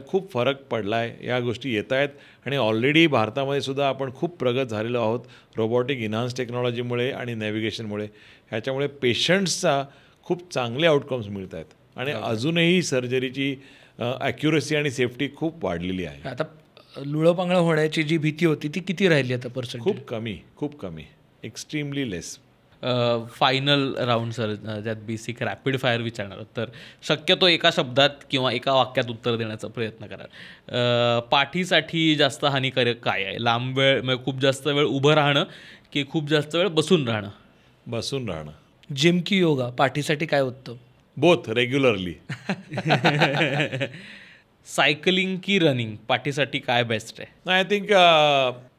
खूप फरक पडला आहे, या गोष्टी येत आहेत आणि ऑलरेडी भारतामध्ये सुद्धा आपण खूप प्रगत झालेलो आहोत रोबोटिक इन्हान्स टेक्नॉलॉजीमुळे आणि नॅव्हिगेशनमुळे. ह्याच्यामुळे पेशंट्सचा खूप चांगले आउटकम्स मिळत आहेत आणि अजूनही सर्जरीची ॲक्युरसी आणि सेफ्टी खूप वाढलेली आहे. आता लुळंपांगळं होण्याची जी भीती होती ती किती राहिली आता पर्सेंट? खूप कमी, एक्स्ट्रीमली लेस. फायनल राऊंड सर, ज्यात बेसिक रॅपिड फायर विचारणार, तर शक्यतो एका शब्दात किंवा एका वाक्यात उत्तर देण्याचा प्रयत्न करा. पाठीसाठी जास्त हानिकारक काय आहे? लांब वेळ म्हणजे खूप जास्त वेळ उभं राहणं की खूप जास्त वेळ बसून राहणं? बसून राहणं. जिम की योगा पाठीसाठी काय उत्तम? Both regularly. सायकलिंग की रनिंग पाठीसाठी काय बेस्ट आहे? आय थिंक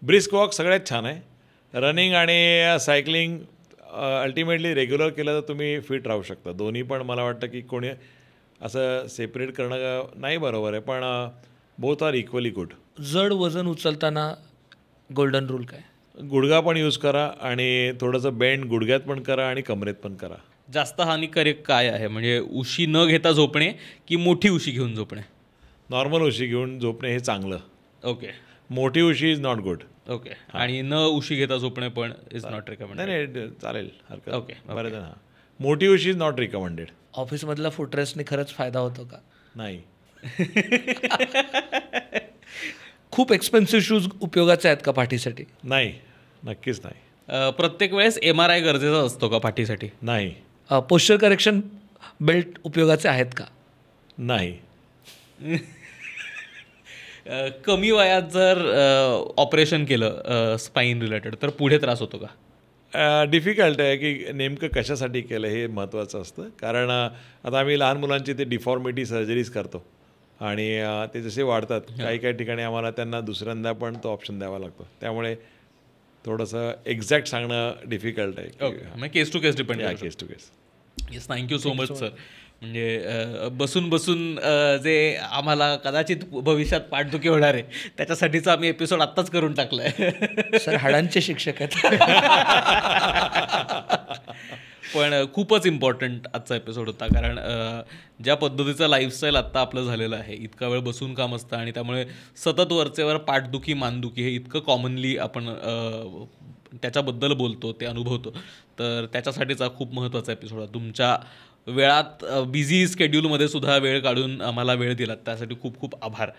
ब्रिस्क वॉक सगळ्यात छान आहे. रनिंग आणि सायकलिंग अल्टिमेटली रेग्युलर केलं तर तुम्ही फिट राहू शकता. दोन्ही पण मला वाटतं की कोणी असं सेपरेट करणं नाही बरोबर आहे, पण बोथ आर इक्वली गुड. जड वजन उचलताना गोल्डन रूल काय? गुडघा पण यूज करा आणि थोडंसं बेंड गुडघ्यात पण करा आणि कमरेत पण करा. जास्त हानिकारक काय आहे? म्हणजे उशी न घेता झोपणे की मोठी उशी घेऊन झोपणे? नॉर्मल उशी घेऊन झोपणे हे चांगलं. ओके. मोठी उशी इज नॉट गुड. ओके. आणि न उशी घेता झोपणे पण इज नॉट रिकमेंडेड? नाही चालेल, हरकत. ओके. बरं हां, मोठी उशी इज नॉट रिकमेंडेड. ऑफिसमधला फुटरेस्टने खरंच फायदा होतो का? नाही. खूप एक्सपेन्सिव्ह शूज उपयोगाचे आहेत का पाठीसाठी? नाही, नक्कीच नाही. प्रत्येक वेळेस MRI गरजेचा असतो का पाठीसाठी? नाही. पोश्चर करेक्शन बेल्ट उपयोगाचे आहेत का? नाही. कमी वयात जर ऑपरेशन केलं स्पाईन रिलेटेड तर पुढे त्रास होतो का? डिफिकल्ट आहे की नेमकं कशासाठी केलं हे महत्त्वाचं असतं. कारण आता आम्ही लहान मुलांची ते डिफॉर्मिटी सर्जरीज करतो आणि ते जसे वाढतात काही काही ठिकाणी आम्हाला त्यांना दुसऱ्यांदा पण तो ऑप्शन द्यावा लागतो. त्यामुळे थोडंसं एक्झॅक्ट सांगणं डिफिकल्ट आहे. म्हणजे केस टू केस डिपेंड आहे. Case to case. Yes, thank you so much sir. म्हणजे बसून बसून जे आम्हाला कदाचित भविष्यात पाठदुखी होणार आहे त्याच्यासाठीचा आम्ही एपिसोड आत्ताच करून टाकला आहे. सर हाडांचे शिक्षक आहेत. पण खूपच इम्पॉर्टंट आजचा एपिसोड होता, कारण ज्या पद्धतीचं लाईफस्टाईल आत्ता आपलं झालेलं आहे, इतका वेळ बसून काम असतं आणि त्यामुळे सतत वरचेवर पाठदुखी मानदुखी हे इतकं कॉमनली आपण त्याच्याबद्दल बोलतो, ते अनुभवतो. तर त्याच्यासाठीचा खूप महत्त्वाचा एपिसोड आहे. तुमच्या वेळात बिझी स्केड्यूलमध्ये सुद्धा वेळ काढून आम्हाला वेळ दिलात त्यासाठी खूप खूप आभार.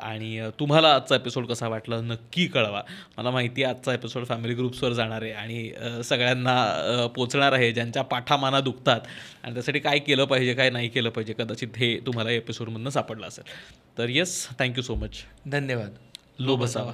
आणि तुम्हाला आजचा एपिसोड कसा वाटला नक्की कळवा. मला माहिती आहे आजचा एपिसोड फॅमिली ग्रुप्सवर जाणार आहे आणि सगळ्यांना पोचणार आहे ज्यांच्या पाठामाना दुखतात, आणि त्यासाठी काय केलं पाहिजे काय नाही केलं पाहिजे कदाचित हे तुम्हाला या एपिसोडमधनं सापडलं असेल. तर येस, थँक्यू सो मच. धन्यवाद. लो बसावा.